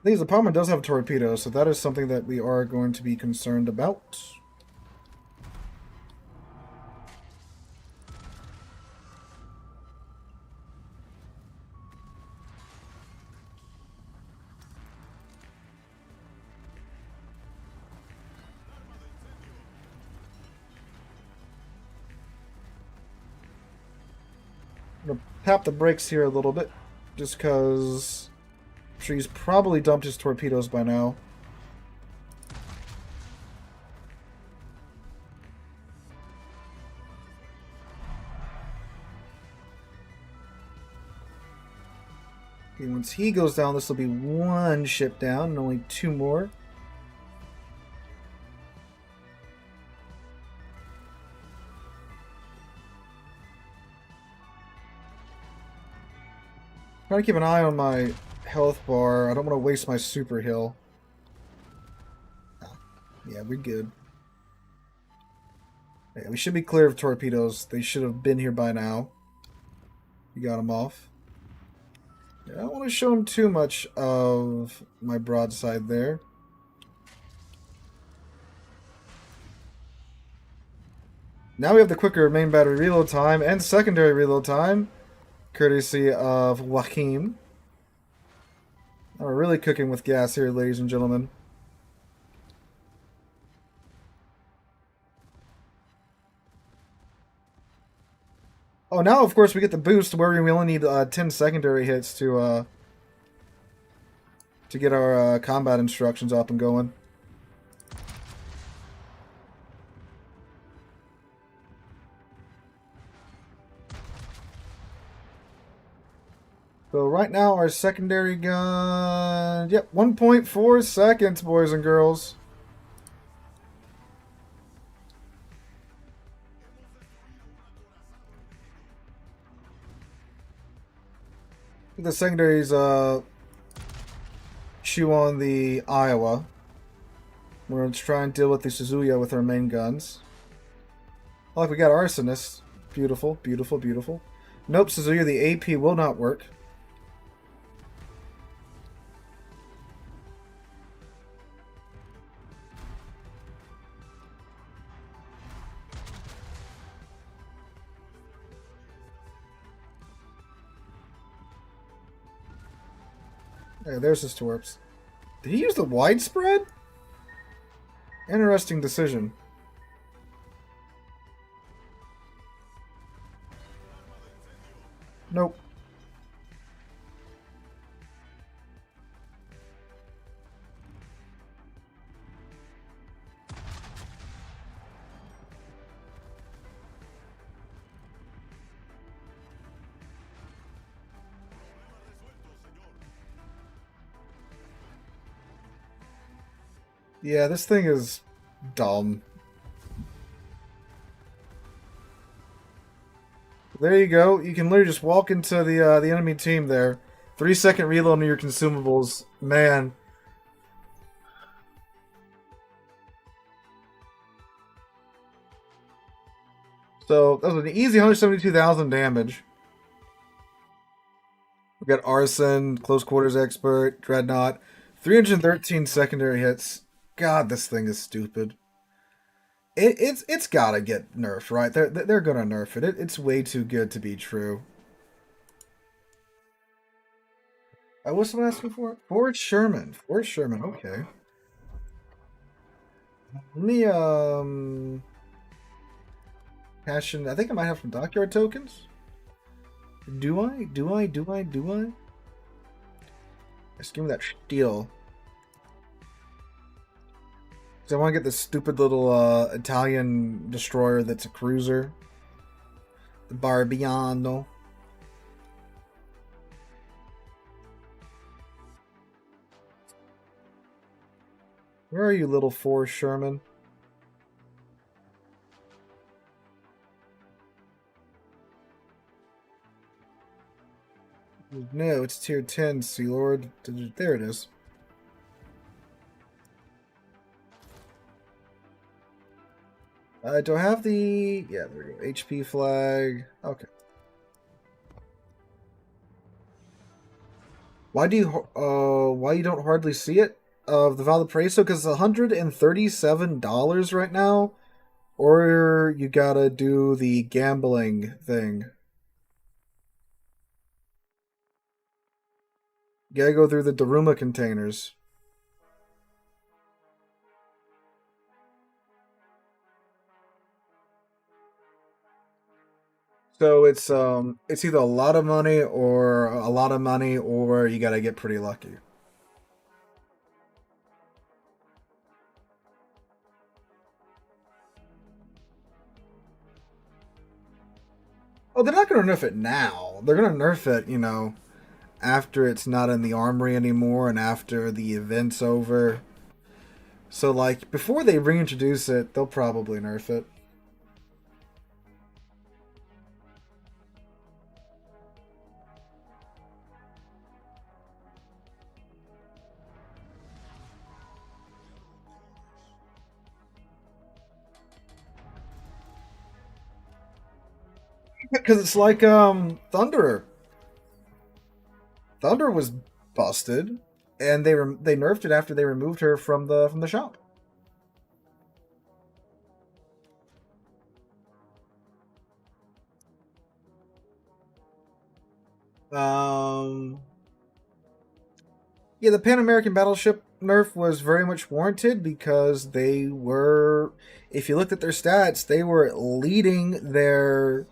[SPEAKER 1] These apartment does have torpedoes, so that is something that we are going to be concerned about. I'm going to tap the brakes here a little bit, just because I'm sure he's probably dumped his torpedoes by now. Okay, once he goes down, this will be one ship down and only two more. Trying to keep an eye on my health bar. I don't want to waste my super heal. Yeah, we're good. Yeah, we should be clear of torpedoes. They should have been here by now. We got them off. Yeah, I don't want to show them too much of my broadside there. Now we have the quicker main battery reload time and secondary reload time, courtesy of Joachim. We're really cooking with gas here, ladies and gentlemen. Oh, now of course we get the boost where we only need 10 secondary hits to get our combat instructions up and going. So right now our secondary gun, yep, 1.4 seconds, boys and girls. The secondaries chew on the Iowa. We're going to try and deal with the Suzuya with our main guns. Oh, look, we got Arsonist. Beautiful, beautiful, beautiful. Nope, Suzuya, the AP will not work. Hey, there's his twerps. Did he use the widespread? Interesting decision. Nope. Yeah, this thing is dumb. There you go. You can literally just walk into the enemy team there. 3-second reload on your consumables. Man. So that was an easy 172,000 damage. We got Arson, Close Quarters Expert, Dreadnought, 313 secondary hits. God, this thing is stupid. It's gotta get nerfed, right? They're gonna nerf it. It's way too good to be true. What's someone asking for? Fort Sherman. Fort Sherman. Okay. Let me cash in. I think I might have some dockyard tokens. Do I? Just give me that steel. I want to get this stupid little Italian destroyer that's a cruiser. The Barbiano. Where are you, little Forrest Sherman? No, it's tier 10, Sealord. There it is. Do I have the... Yeah, there we go. HP flag. Okay. Why you don't hardly see it? Of the Valparaiso? Because it's $137 right now. Or you gotta do the gambling thing. You gotta go through the Daruma containers. So it's either a lot of money or you gotta get pretty lucky. Oh, they're not gonna nerf it now. They're gonna nerf it, you know, after it's not in the armory anymore and after the event's over. So like before they reintroduce it, they'll probably nerf it. Because it's like Thunder. Thunder was busted, and they nerfed it after they removed her from the shop. Yeah, the Pan American Battleship nerf was very much warranted because they were, if you looked at their stats, they were leading their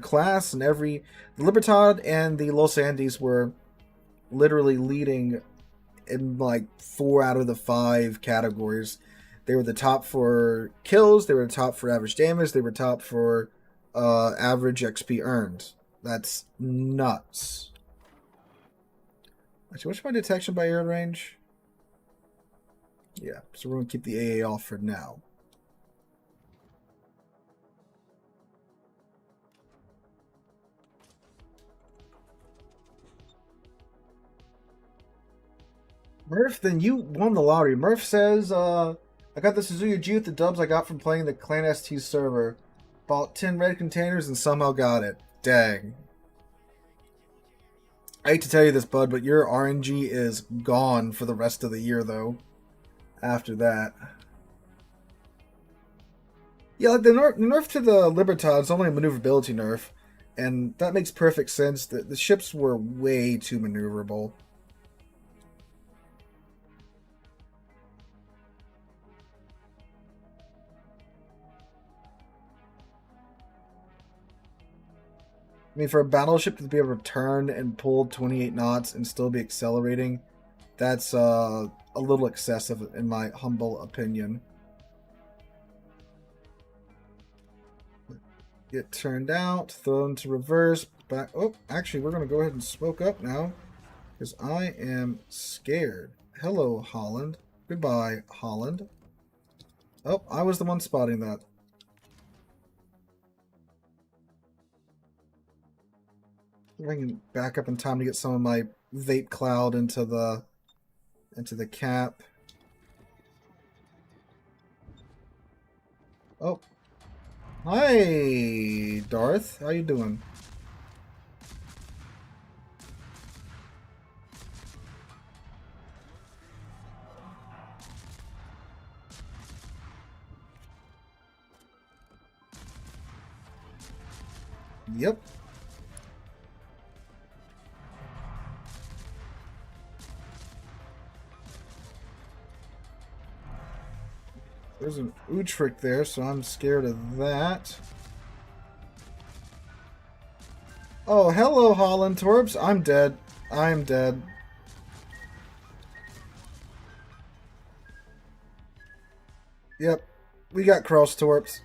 [SPEAKER 1] class, and the Libertad and the Los Andes were literally leading in like 4 out of the 5 categories. They were the top for kills, they were the top for average damage, they were top for average XP earned. That's nuts. Actually, what's my detection by air range? Yeah, so we're going to keep the AA off for now. Murph, then you won the lottery. Murph says, I got the Suzuki G with the dubs I got from playing the Clan ST server. Bought 10 red containers and somehow got it. Dang. I hate to tell you this, bud, but your RNG is gone for the rest of the year, though. After that. Yeah, like the nerf to the Libertad is only a maneuverability nerf. And that makes perfect sense. The ships were way too maneuverable. I mean, for a battleship to be able to turn and pull 28 knots and still be accelerating, that's a little excessive in my humble opinion. Get turned out, thrown to reverse, back. Oh, actually, we're going to go ahead and smoke up now because I am scared. Hello, Holland. Goodbye, Holland. Oh, I was the one spotting that. If I can back up in time to get some of my vape cloud into the cap. Oh. Hi, Darth. How you doing? Yep. There's an Utrecht there, so I'm scared of that. Oh, hello, Holland Torps. I'm dead. I'm dead. Yep. We got cross Torps.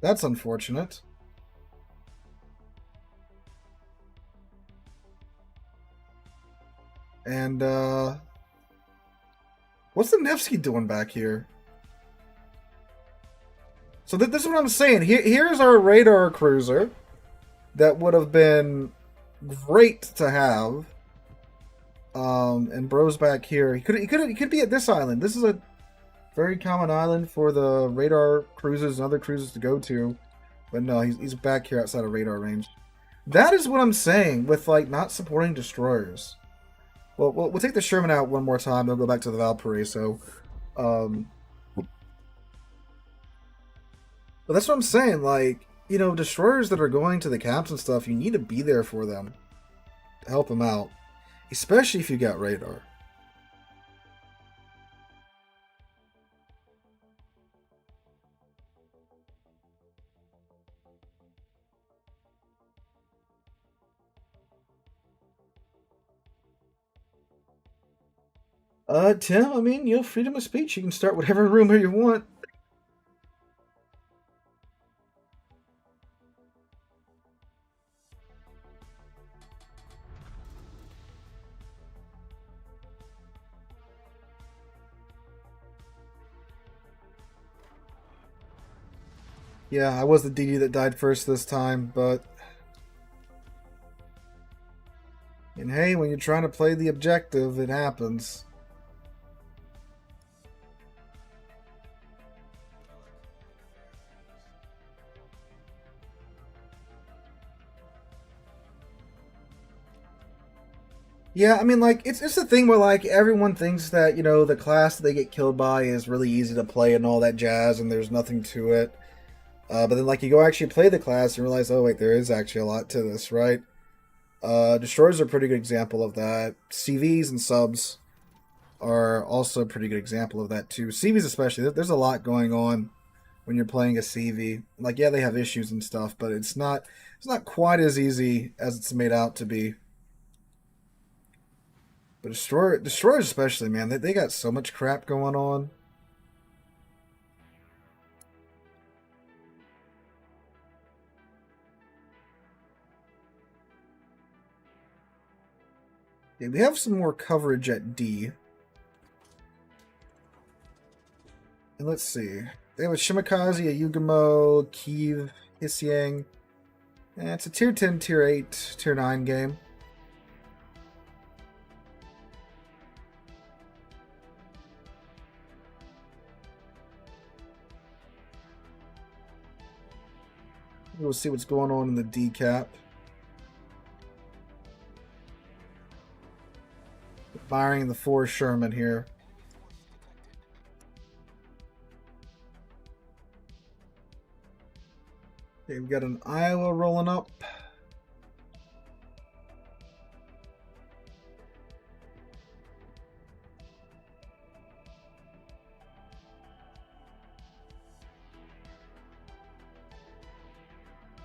[SPEAKER 1] That's unfortunate. And, what's the Nevsky doing back here? So this is what I'm saying. Here's our radar cruiser that would have been great to have. And Bro's back here. He could be at this island. This is a very common island for the radar cruisers and other cruisers to go to. But no, he's back here outside of radar range. That is what I'm saying with, like, not supporting destroyers. Well, we'll take the Sherman out one more time. They'll go back to the Valparaiso. But that's what I'm saying. Like, you know, destroyers that are going to the caps and stuff, you need to be there for them to help them out. Especially if you got radar. Tim, I mean, you know, freedom of speech. You can start whatever rumor you want. Yeah, I was the DD that died first this time, but... And hey, when you're trying to play the objective, it happens. Yeah, I mean, like, it's the thing where, like, everyone thinks that, you know, the class that they get killed by is really easy to play and all that jazz, and there's nothing to it. But then, like, you go actually play the class and realize, oh, wait, there is actually a lot to this, right? Destroyers are a pretty good example of that. CVs and subs are also a pretty good example of that, too. CVs especially, there's a lot going on when you're playing a CV. Like, yeah, they have issues and stuff, but it's not quite as easy as it's made out to be. But destroyers especially, man, they got so much crap going on. Yeah, we have some more coverage at D. And let's see. They have a Shimakaze, a Yugamo, Kiev, Hisyang. It's a tier 10, tier 8, tier 9 game. We'll see what's going on in the D cap. Firing the 4 Sherman here. Okay, we've got an Iowa rolling up.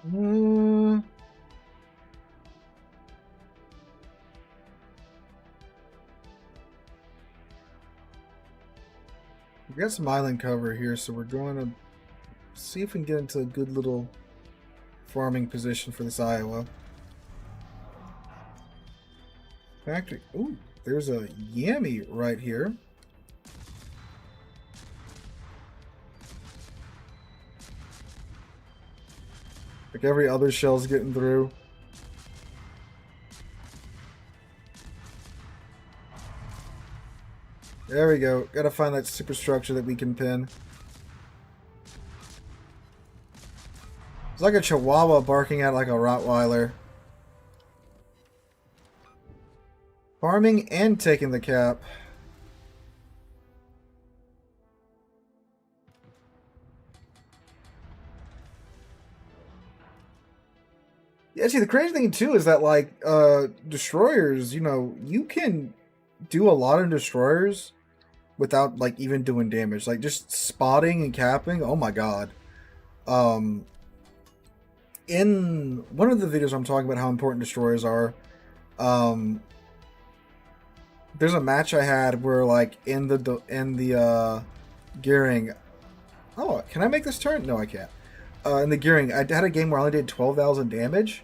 [SPEAKER 1] We got some island cover here, so we're going to see if we can get into a good little farming position for this Iowa. Factory. Ooh, there's a Yammy right here. Like every other shell's getting through. There we go. Gotta find that superstructure that we can pin. It's like a Chihuahua barking at like a Rottweiler. Farming and taking the cap. Yeah, see, the crazy thing too is that like destroyers, you know, you can do a lot of destroyers without like even doing damage. Like just spotting and capping. Oh my god. In one of the videos I'm talking about how important destroyers are, there's a match I had where like in the gearing. Oh, can I make this turn? No, I can't. In the gearing, I had a game where I only did 12,000 damage,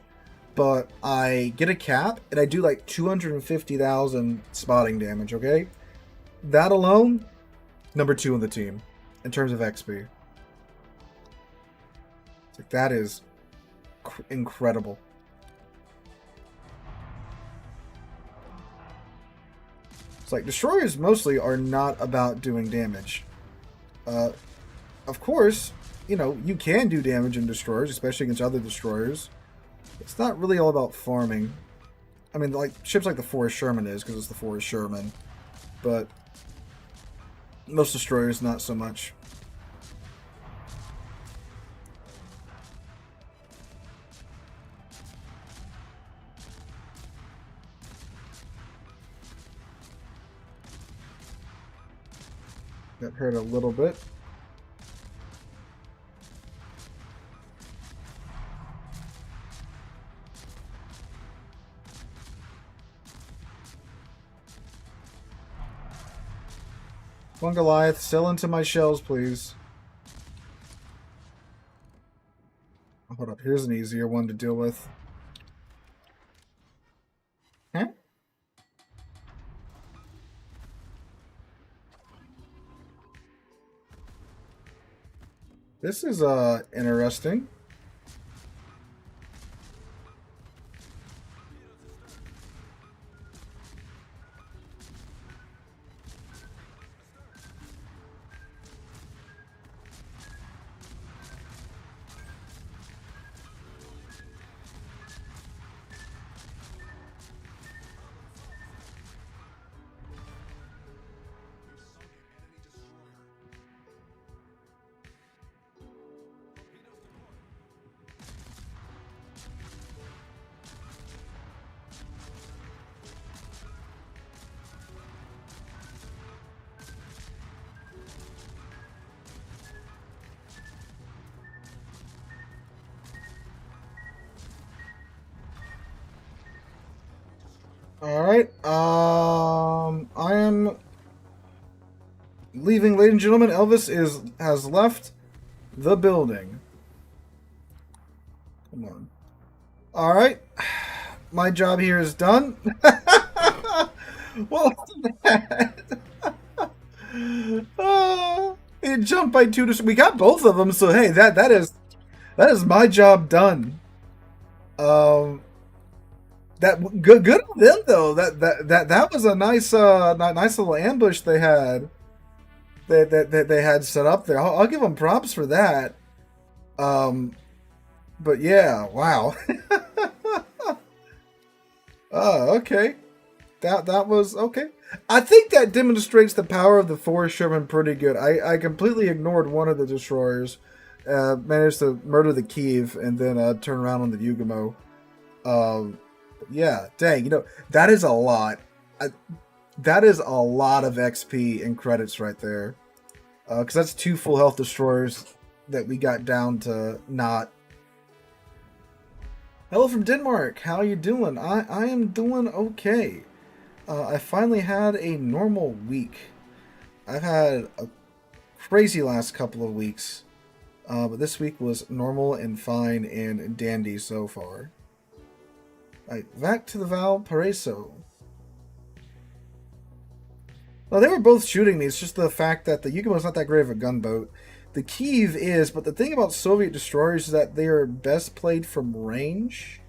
[SPEAKER 1] but I get a cap and I do like 250,000 spotting damage. Okay, that alone, number 2 on the team in terms of XP. It's like, that is incredible. It's like destroyers mostly are not about doing damage. Of course, you know, you can do damage in destroyers, especially against other destroyers. It's not really all about farming. I mean, like ships like the Forest Sherman is, because it's the Forest Sherman. But most destroyers, not so much. That hurt a little bit. One Goliath, sell into my shells, please. Hold up, here's an easier one to deal with. Huh? This is interesting. Alright, I am leaving, ladies and gentlemen. Elvis has left the building. Come on. Alright, my job here is done. Well, it jumped by 2 to... We got both of them, so hey, that is my job done. That good on them though. That was a nice nice little ambush they had. That they had set up there. I'll give them props for that. But yeah, wow. Oh, okay. That was okay. I think that demonstrates the power of the Forest Sherman pretty good. I completely ignored one of the destroyers managed to murder the Kiev and then turn around on the Yugamo. Yeah, dang, you know, that is a lot. That is a lot of XP and credits right there. Because that's 2 full health destroyers that we got down to not. Hello from Denmark. How are you doing? I am doing okay. I finally had a normal week. I've had a crazy last couple of weeks. But this week was normal and fine and dandy so far. Alright, back to the Valparaiso. Well, they were both shooting me. It's just the fact that the Yugamo is not that great of a gunboat. The Kiev is, but the thing about Soviet destroyers is that they are best played from range.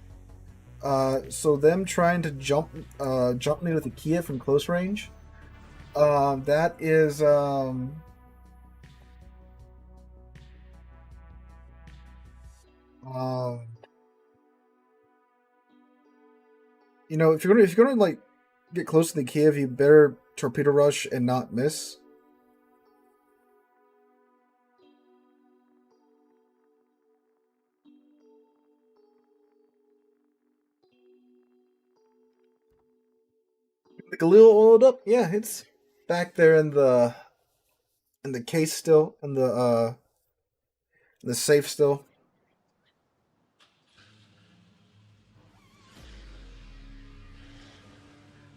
[SPEAKER 1] So them trying to jump me with the Kiev from close range, that is you know, if you're gonna like get close to the Kiev, you better torpedo rush and not miss. The Galil oiled up, yeah, it's back there in the case still, in the safe still.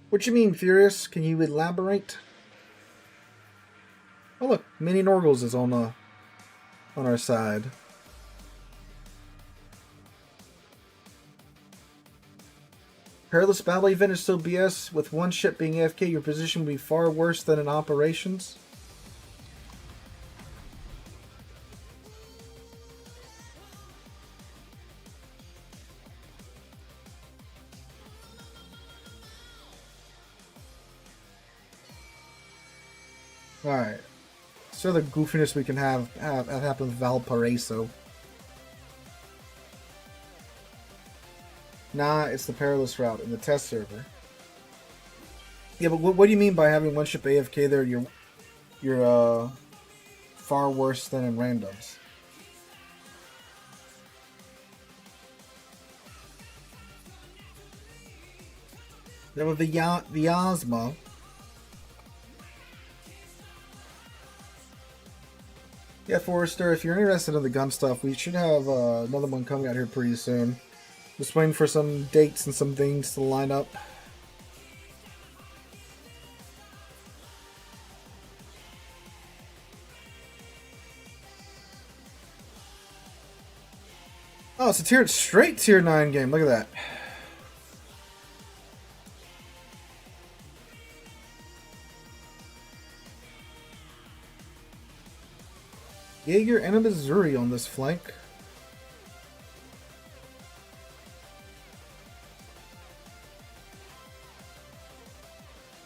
[SPEAKER 1] What you mean, Furious? Can you elaborate? Oh look, Mini Norgles is on our side. Perilous battle event is still BS. With one ship being AFK, your position will be far worse than in operations. Alright. So the goofiness we can have happen with Valparaiso. Nah, it's the perilous route in the test server. Yeah, but what do you mean by having one ship AFK there? You're far worse than in randoms. There was the Yasma. Yeah, Forrester, if you're interested in the gun stuff, we should have another one coming out here pretty soon. Just waiting for some dates and some things to line up. Oh, it's a straight tier 9 game. Look at that. Jaeger and a Missouri on this flank.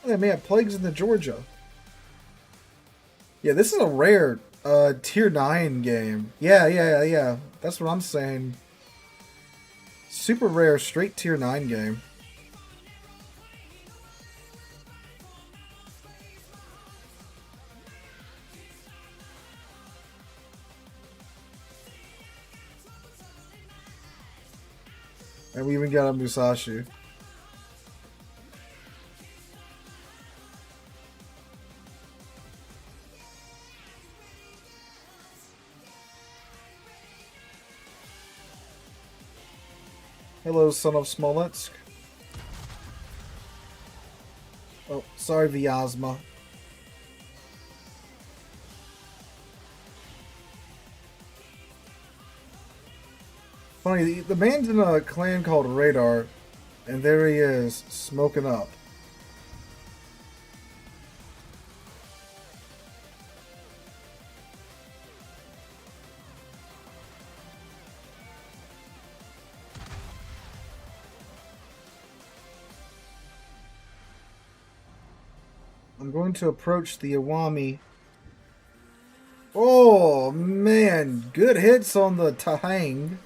[SPEAKER 1] Oh, they may have plagues in the Georgia. Yeah, this is a rare tier 9 game. Yeah. That's what I'm saying. Super rare, straight tier 9 game. And we even got a Musashi. Hello, son of Smolensk. Oh, sorry, Vyazma. Funny, the man's in a clan called Radar, and there he is, smoking up. I'm going to approach the Iwami. Oh, man. Good hits on the Tahang.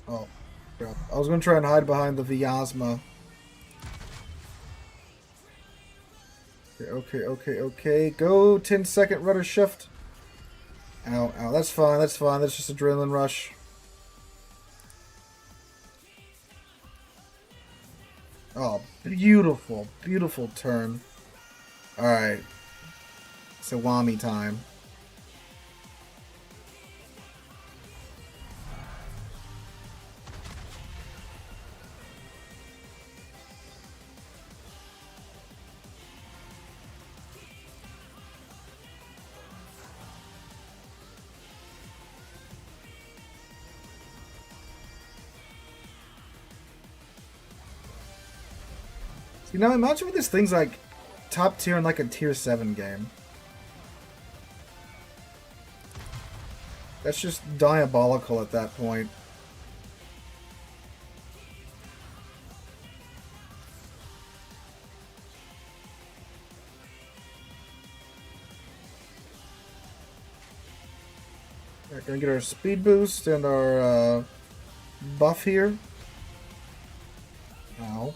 [SPEAKER 1] Oh, crap. I was going to try and hide behind the Vyazma. Okay. Go 10-second rudder shift. Ow, ow. That's fine. That's just adrenaline rush. Oh, beautiful. Beautiful turn. Alright. Sawami time. You know, imagine if this thing's like top tier in like a tier 7 game. That's just diabolical at that point. Alright, gonna get our speed boost and our buff here. Ow.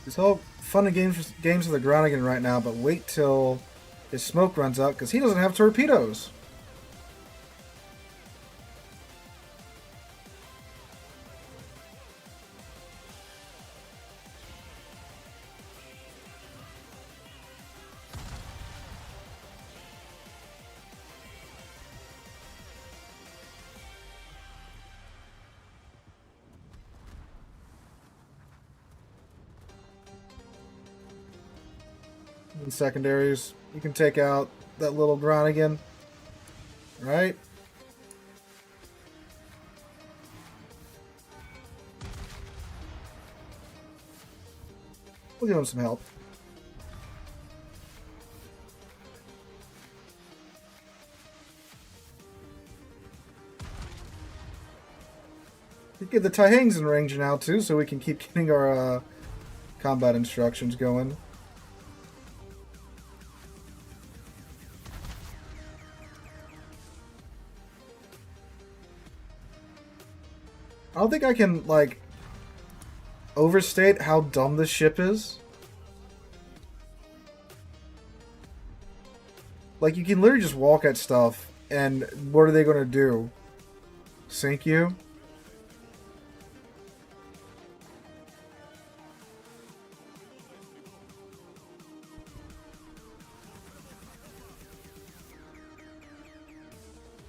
[SPEAKER 1] It's all fun and games with the Groningen right now, but wait till his smoke runs out because he doesn't have torpedoes. And secondaries, you can take out that little Groningen, right? We'll give him some help. We get the Taihangs in range now too, so we can keep getting our combat instructions going. I don't think I can, like, overstate how dumb this ship is. Like, you can literally just walk at stuff, and what are they going to do? Sink you?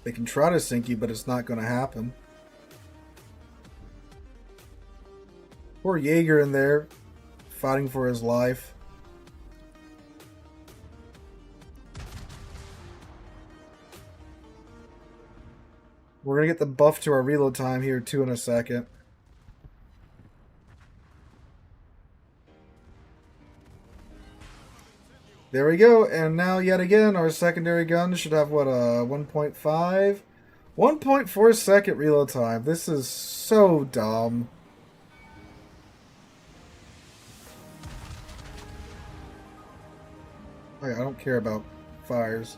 [SPEAKER 1] They can try to sink you, but it's not going to happen. Poor Jaeger in there, fighting for his life. We're going to get the buff to our reload time here, too, in a second. There we go, and now, yet again, our secondary gun should have, what, 1.5? 1.4 second reload time. This is so dumb. I don't care about fires.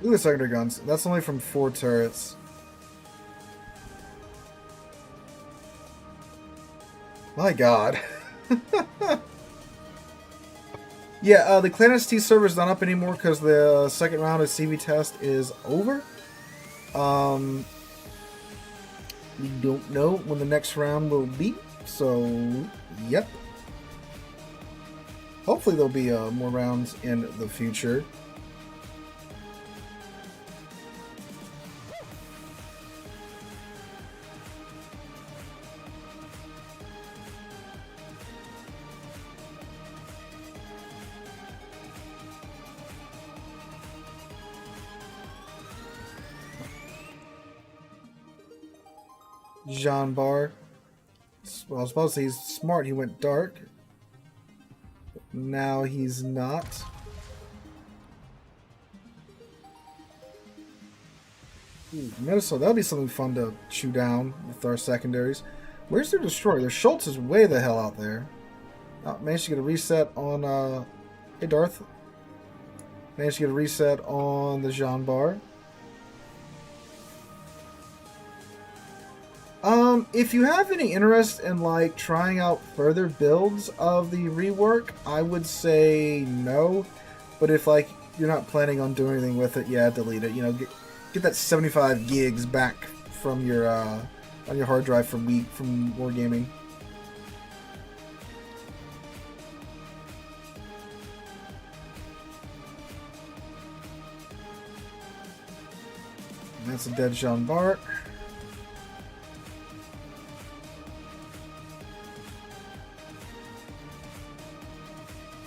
[SPEAKER 1] Look at the secondary guns. That's only from 4 turrets. My god. Yeah, the Clan ST server is not up anymore because the second round of CV test is over. We don't know when the next round will be, so yep. Hopefully there'll be more rounds in the future. Jean Bar. Well, I was supposed to say he's smart. He went dark. Now he's not. Ooh, Minnesota, that'll be something fun to chew down with our secondaries. Where's their destroyer? Their Schultz is way the hell out there. Oh, managed to get a reset on, hey Darth. Managed to get a reset on the Jean Bar. If you have any interest in, like, trying out further builds of the rework, I would say no. But if, like, you're not planning on doing anything with it, yeah, delete it. You know, get that 75 gigs back from your, on your hard drive from Wargaming. And that's a dead Jean Bart.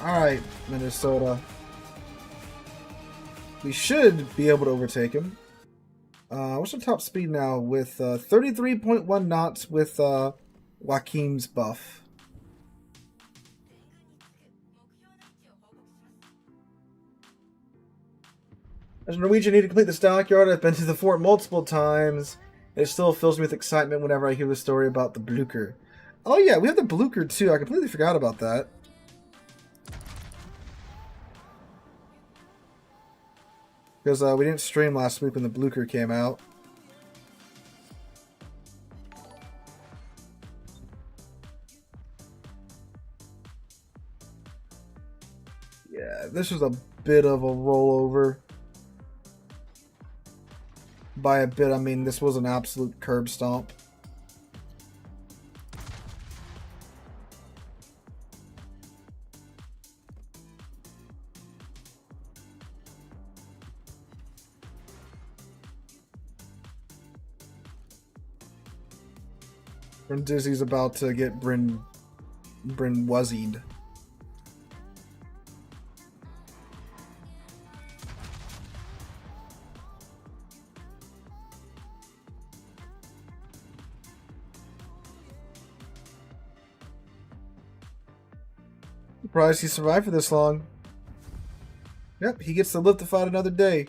[SPEAKER 1] Alright, Minnesota. We should be able to overtake him. What's our top speed now? With 33.1 knots with Joaquim's buff. As a Norwegian, I need to complete the stockyard. I've been to the fort multiple times. It still fills me with excitement whenever I hear the story about the Blucher. Oh yeah, we have the Blucher too. I completely forgot about that. Because we didn't stream last week when the Blucher came out. Yeah, this was a bit of a rollover. By a bit, I mean this was an absolute curb stomp. And Dizzy's about to get Bryn wuzzied. Surprised he survived for this long. Yep, he gets to live to fight another day.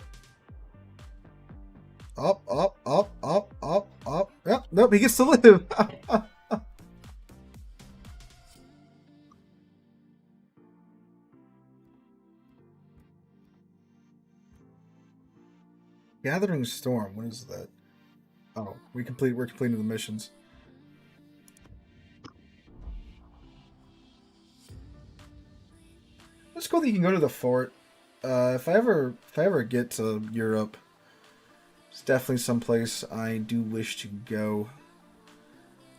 [SPEAKER 1] Up, up, up, up, up, up. Yep, nope, he gets to live. Gathering Storm, what is that? Oh, we're completing the missions. It's cool that you can go to the fort. If I ever get to Europe, it's definitely someplace I do wish to go.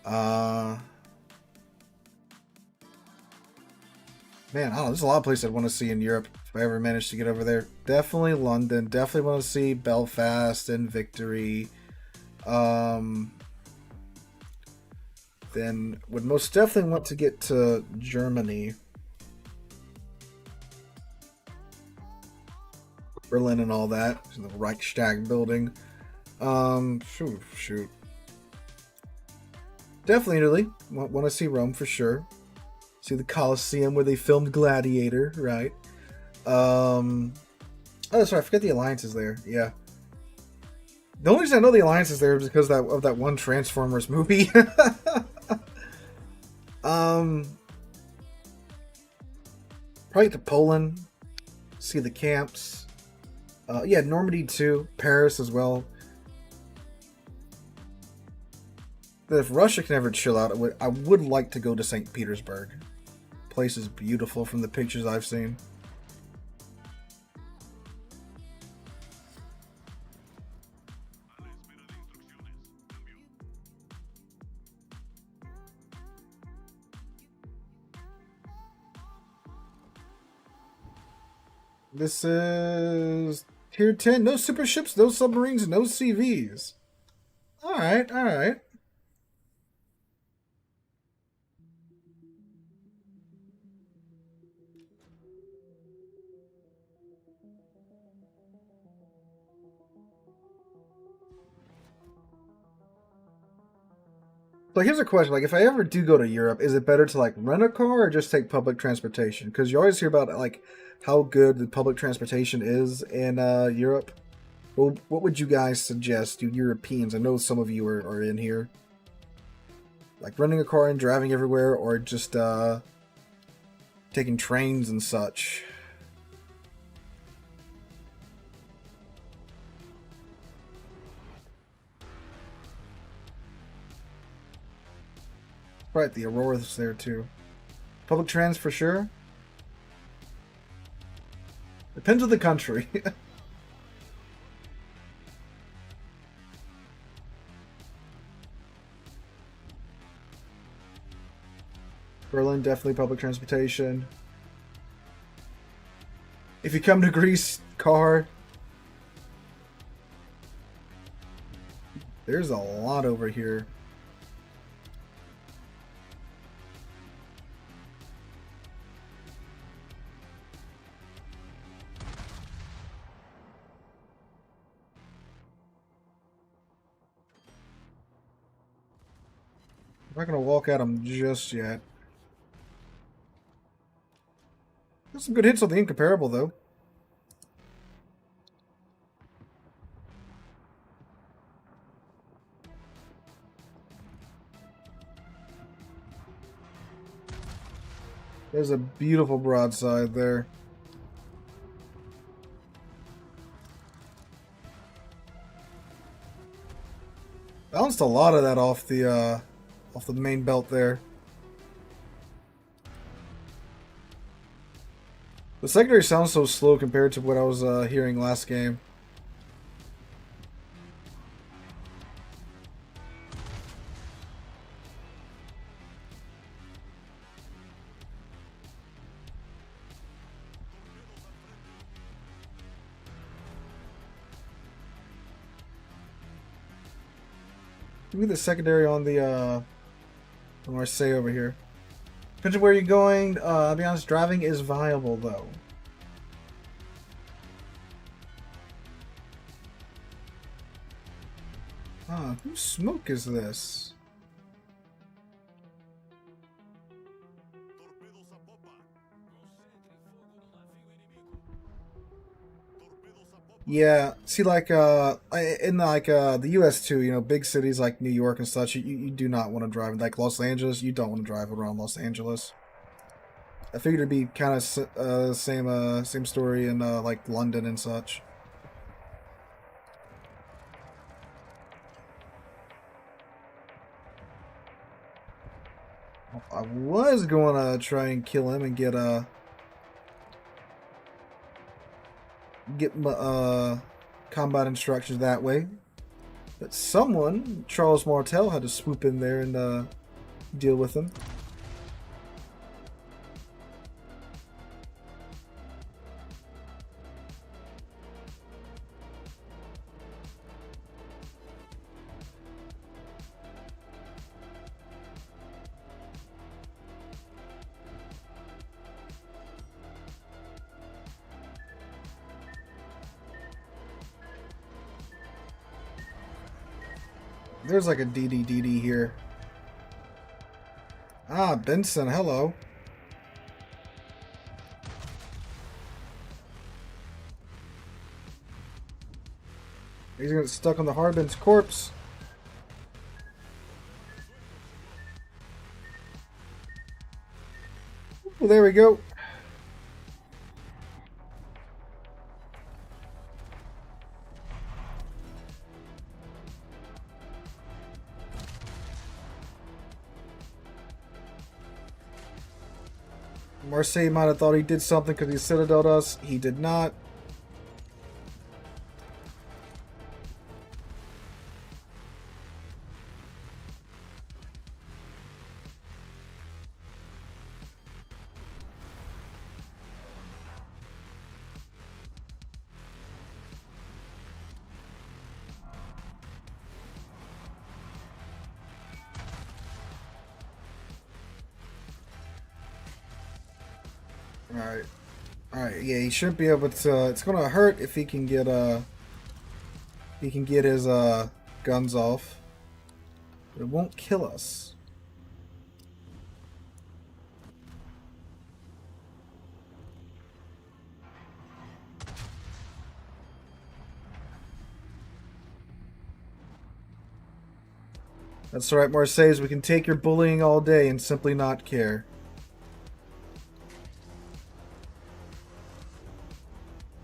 [SPEAKER 1] Man, I don't know. There's a lot of places I'd want to see in Europe if I ever manage to get over there. Definitely London. Definitely want to see Belfast and Victory. Then would most definitely want to get to Germany. Berlin and all that. The Reichstag building. Shoot. Definitely Italy. Want to see Rome for sure. See the Colosseum where they filmed Gladiator, right? Oh, sorry, I forget the Alliance is there. Yeah. The only reason I know the Alliance is there is because of that one Transformers movie. Probably to Poland. See the camps. Yeah, Normandy too. Paris as well. But if Russia can ever chill out, I would like to go to St. Petersburg. Place is beautiful from the pictures I've seen. This is Tier 10. No super ships, no submarines, no CVs. Alright, alright. So here's a question: like, if I ever do go to Europe, is it better to like rent a car or just take public transportation? Because you always hear about like how good the public transportation is in Europe. Well, what would you guys suggest, you Europeans? I know some of you are in here. Like renting a car and driving everywhere, or just taking trains and such. Right, the Aurora's there too. Public trans for sure. Depends on the country. Berlin, definitely public transportation. If you come to Greece, car. There's a lot over here. I'm not going to walk at them just yet. There's some good hits on the incomparable, though. There's a beautiful broadside there. Bounced a lot of that off the main belt there. The secondary sounds so slow compared to what I was hearing last game. Give me the secondary on the Marseille over here. Depends on where you're going. I'll be honest, driving is viable though. Whose smoke is this? Yeah, see, like, in like the U.S. too, you know, big cities like New York and such, you do not want to drive. Like Los Angeles, you don't want to drive around Los Angeles. I figured it'd be kind of same story in like London and such. I was going to try and kill him and get my combat instructions that way, but someone, Charles Martel, had to swoop in there and deal with him. There's like a DD here. Ah, Benson, hello. He's gonna get stuck on the Harbin's corpse. Well, there we go. Marseille might have thought he did something because he citadeled us. He did not. Alright, yeah, he shouldn't be able to, it's gonna hurt if he can get his guns off. It won't kill us. That's right, Marseilles. We can take your bullying all day and simply not care.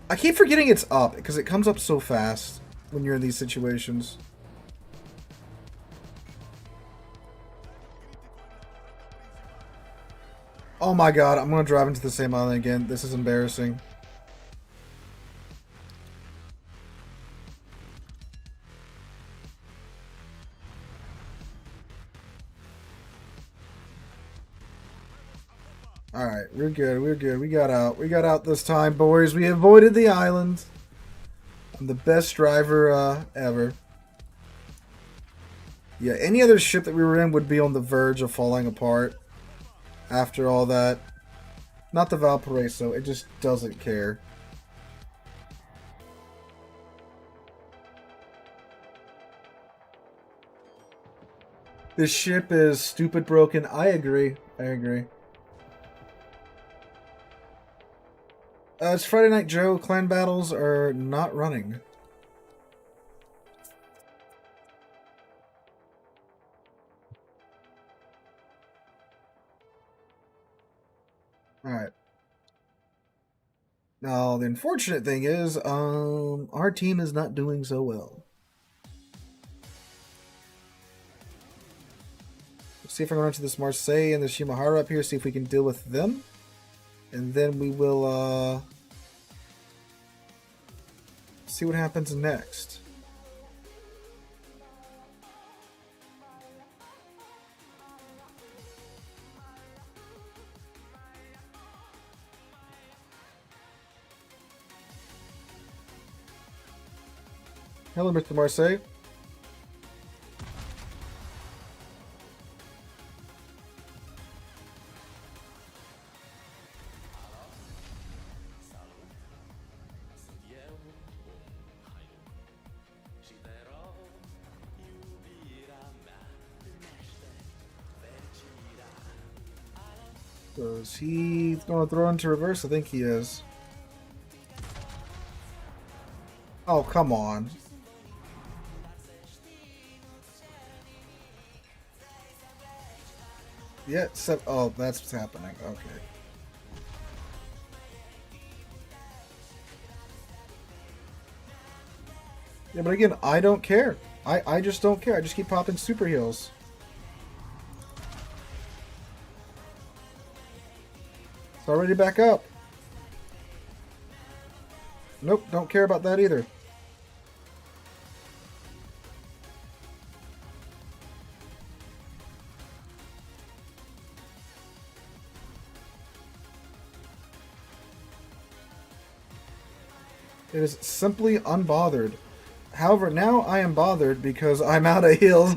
[SPEAKER 1] I keep forgetting it's up because it comes up so fast when you're in these situations. Oh my god, I'm gonna drive into the same island again. This is embarrassing. Alright, we're good, we're good. We got out. We got out this time, boys. We avoided the island. I'm the best driver ever. Yeah, any other ship that we were in would be on the verge of falling apart after all that. Not the Valparaiso, it just doesn't care. This ship is stupid broken. I agree. I agree. It's Friday Night Joe. Clan battles are not running. Alright. Now, the unfortunate thing is, our team is not doing so well. Let's see if I can run to this Marseille and the Shimahara up here, see if we can deal with them. And then we will, see what happens next. Hello, Mr. Marseille. So is he going to throw into reverse? I think he is. Oh, come on. Yeah, oh, that's what's happening. Okay. Yeah, but again, I don't care. I just don't care. I just keep popping super heals. It's already back up. Nope, don't care about that either. It is simply unbothered. However, now I am bothered because I'm out of heals.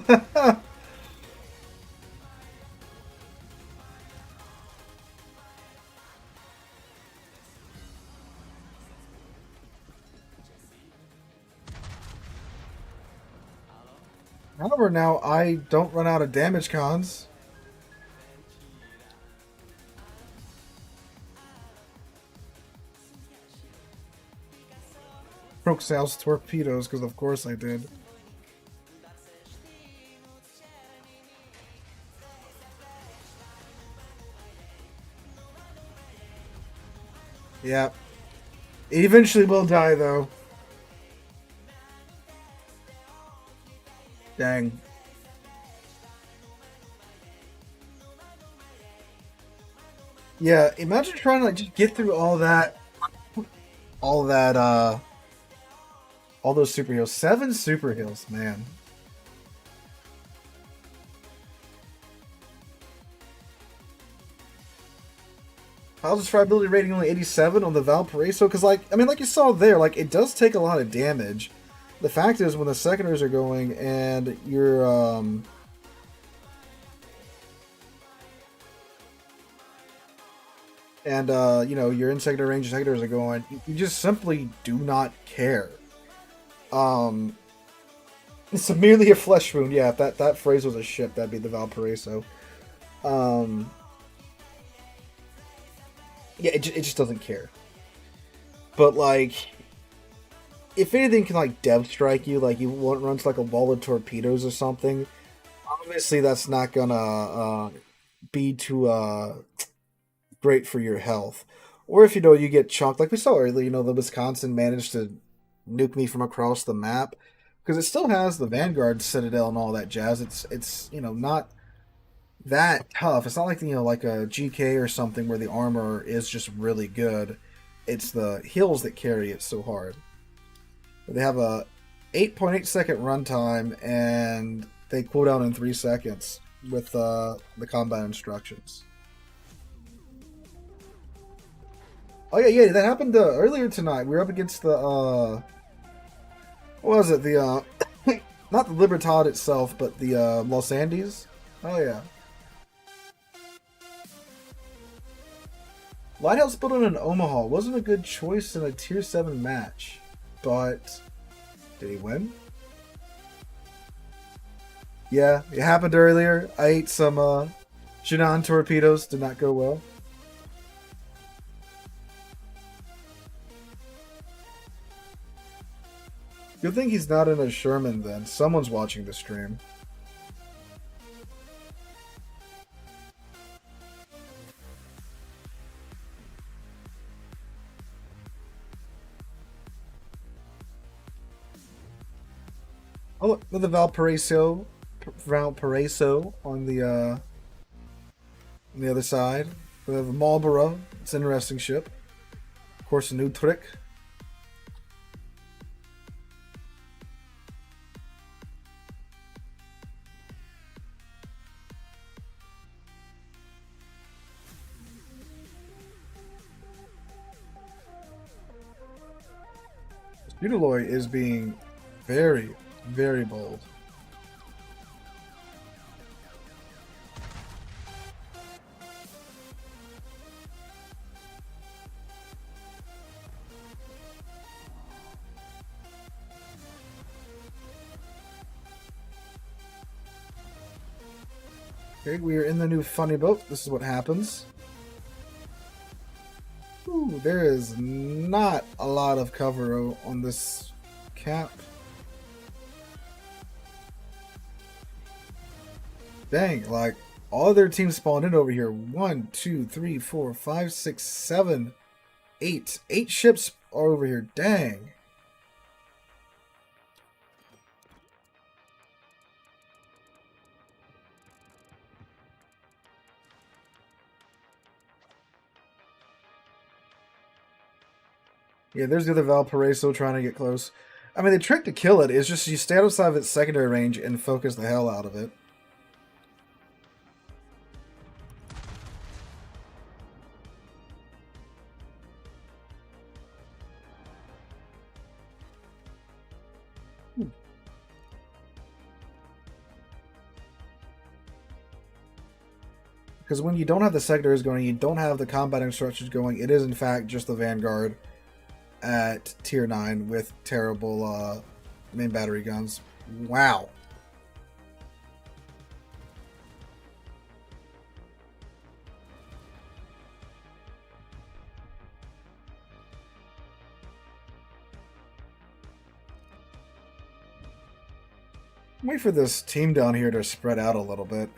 [SPEAKER 1] However, now I don't run out of damage cons. Broke Sal's torpedoes, because of course I did. Yeah. It eventually will die, though. Dang. Yeah, imagine trying to like just get through all those super heals. 7 super heals, man. How's the survivability rating only 87 on the Valparaiso? Because, like, I mean, like you saw there, like, it does take a lot of damage. The fact is, when the secondaries are going and you're, you know, your in secondary range secondaries are going, you just simply do not care. It's merely a flesh wound. Yeah, if that phrase was a ship, that'd be the Valparaiso. Um, yeah, it just doesn't care. But like, if anything can like dev strike you, like you want runs like a wall of torpedoes or something, obviously that's not gonna be too great for your health. Or if you get chunked, like we saw earlier, the Wisconsin managed to nuke me from across the map because it still has the Vanguard Citadel and all that jazz. It's not that tough. It's not like like a GK or something where the armor is just really good. It's the heals that carry it so hard. They have a 8.8-second runtime and they cool down in 3 seconds with the combat instructions. Oh yeah, that happened earlier tonight. We were up against the what was it? The not the Libertad itself, but the Los Andes. Oh yeah. Lighthouse building in Omaha wasn't a good choice in a tier 7 match, but did he win? Yeah, it happened earlier. I ate some Shannon torpedoes. Did not go well. Good thing he's not in a Sherman then. Someone's watching the stream. Oh, look, with the Valparaiso on the other side. We have Marlborough. It's an interesting ship. Of course, a new trick. Udaloy is being very, very bold. Okay, we are in the new funny boat. This is what happens. Ooh, there is not a lot of cover on this cap. Dang, like all their teams spawned in over here. 1, 2, 3, 4, 5, 6, 7, 8. 8 ships are over here. Dang. Yeah, there's the other Valparaiso trying to get close. I mean, the trick to kill it is just you stay outside of its secondary range and focus the hell out of it. Because when you don't have the secondaries going, you don't have the combat instructions going, it is in fact just the Vanguard at tier 9 with terrible main battery guns. Wow. Wait for this team down here to spread out a little bit.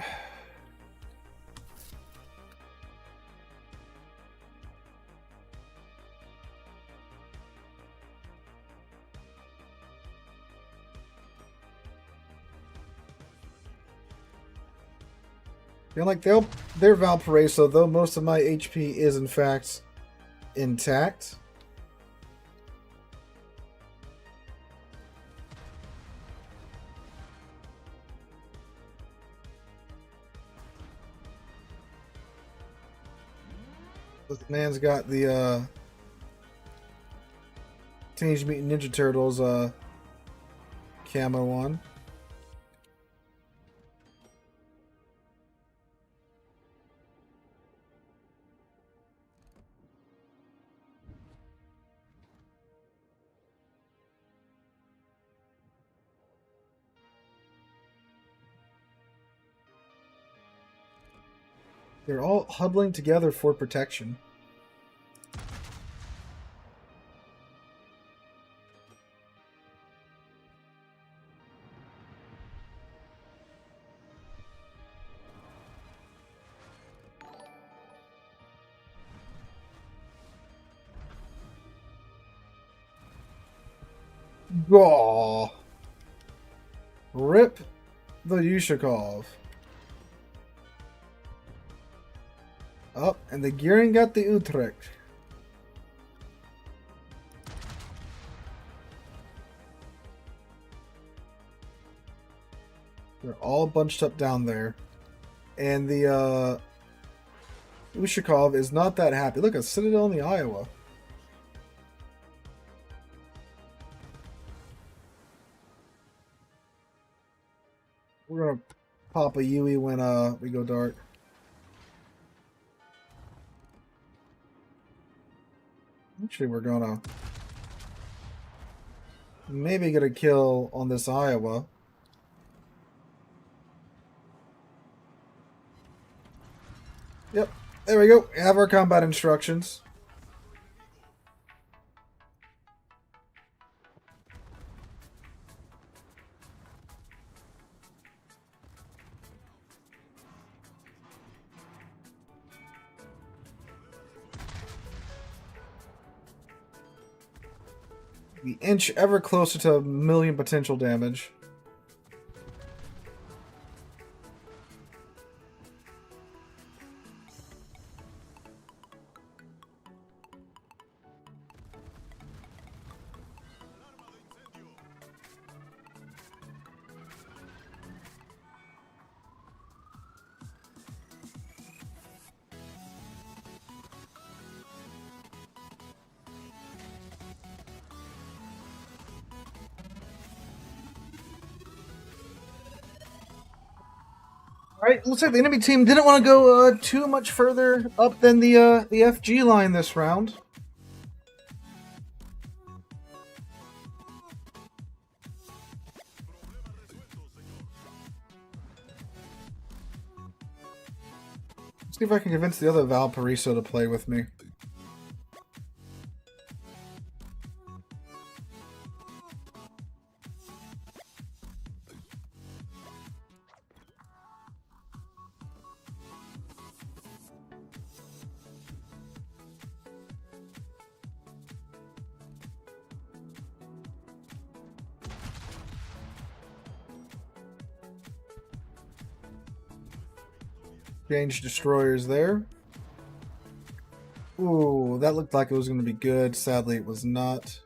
[SPEAKER 1] You know, like they're Valparaiso, though most of my HP is in fact intact. This man's got the Teenage Mutant Ninja Turtles camo on. They're all huddling together for protection. Aw. Rip the Yushikov. Oh, and the Gearing got the Utrecht. They're all bunched up down there. And the Ushakov is not that happy. Look, a Citadel in the Iowa. We're gonna pop a Yui when we go dark. Actually, we're gonna maybe get a kill on this Iowa. Yep, there we go. We have our combat instructions. We inch ever closer to 1,000,000 potential damage. Alright, looks like the enemy team didn't want to go too much further up than the FG line this round. Let's see if I can convince the other Valparaiso to play with me. Change destroyers there. Ooh, that looked like it was going to be good. Sadly, it was not.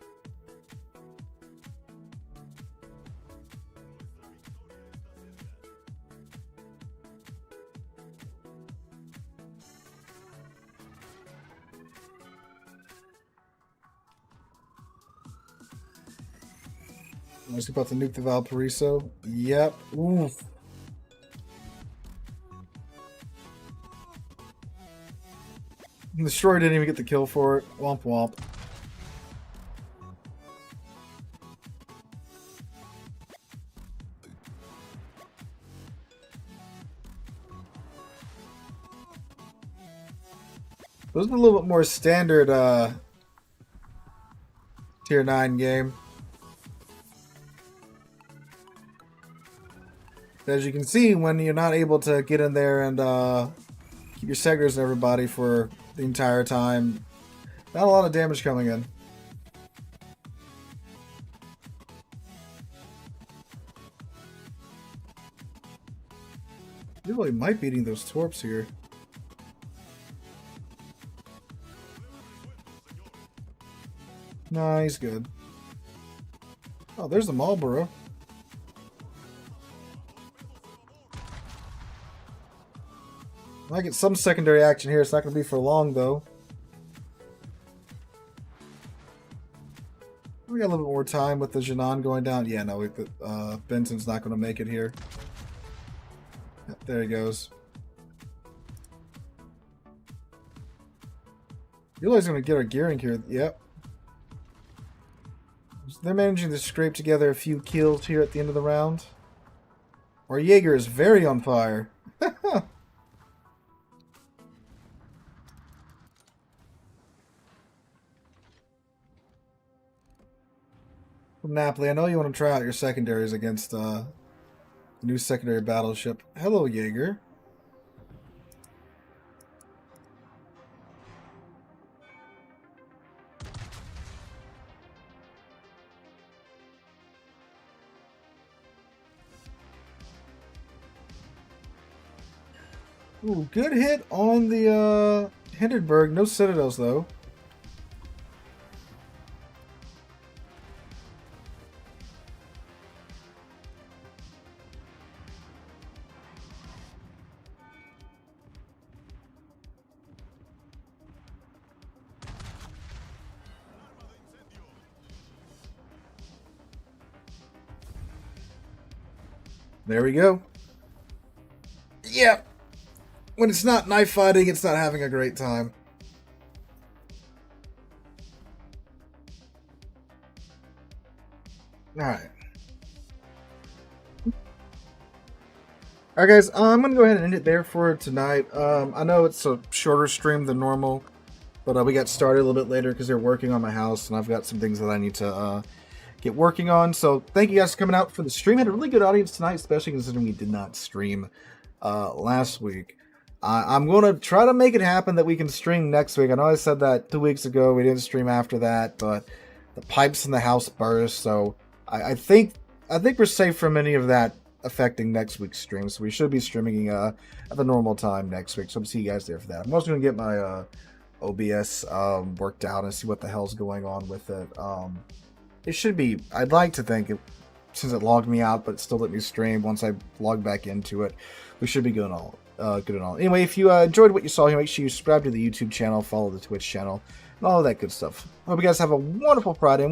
[SPEAKER 1] I was about to nuke the Valparaiso. Yep. Oof. The destroyer didn't even get the kill for it. Womp womp. This is a little bit more standard tier 9 game. As you can see, when you're not able to get in there and keep your seggers and everybody for the entire time, not a lot of damage coming in. You really might be eating those torps here. Nah, he's good. Oh, there's the Marlboro. I get some secondary action here. It's not going to be for long, though. We got a little bit more time with the Janan going down. Yeah, no, Benson's not going to make it here. Yep, there he goes. Yuli's going to get our gearing here. Yep. They're managing to scrape together a few kills here at the end of the round. Our Jaeger is very on fire. Napoli, I know you want to try out your secondaries against the new secondary battleship. Hello, Jaeger. Ooh, good hit on the Hindenburg. No citadels, though. There we go. Yeah. When it's not knife fighting, it's not having a great time. Alright. Alright, guys, I'm going to go ahead and end it there for tonight. I know it's a shorter stream than normal, but we got started a little bit later because they're working on my house, and I've got some things that I need to get working on. So thank you guys for coming out for the stream. Had a really good audience tonight, especially considering we did not stream last week. I'm going to try to make it happen that we can stream next week. I know I said that 2 weeks ago. We didn't stream after that, but the pipes in the house burst. So I think we're safe from any of that affecting next week's stream. So we should be streaming at the normal time next week. So I'll see you guys there for that. I'm also going to get my OBS worked out and see what the hell's going on with it. It should be, I'd like to think, since it logged me out, but it still let me stream once I log back into it, we should be good and all. Anyway, if you enjoyed what you saw here, make sure you subscribe to the YouTube channel, follow the Twitch channel, and all of that good stuff. I hope you guys have a wonderful Friday.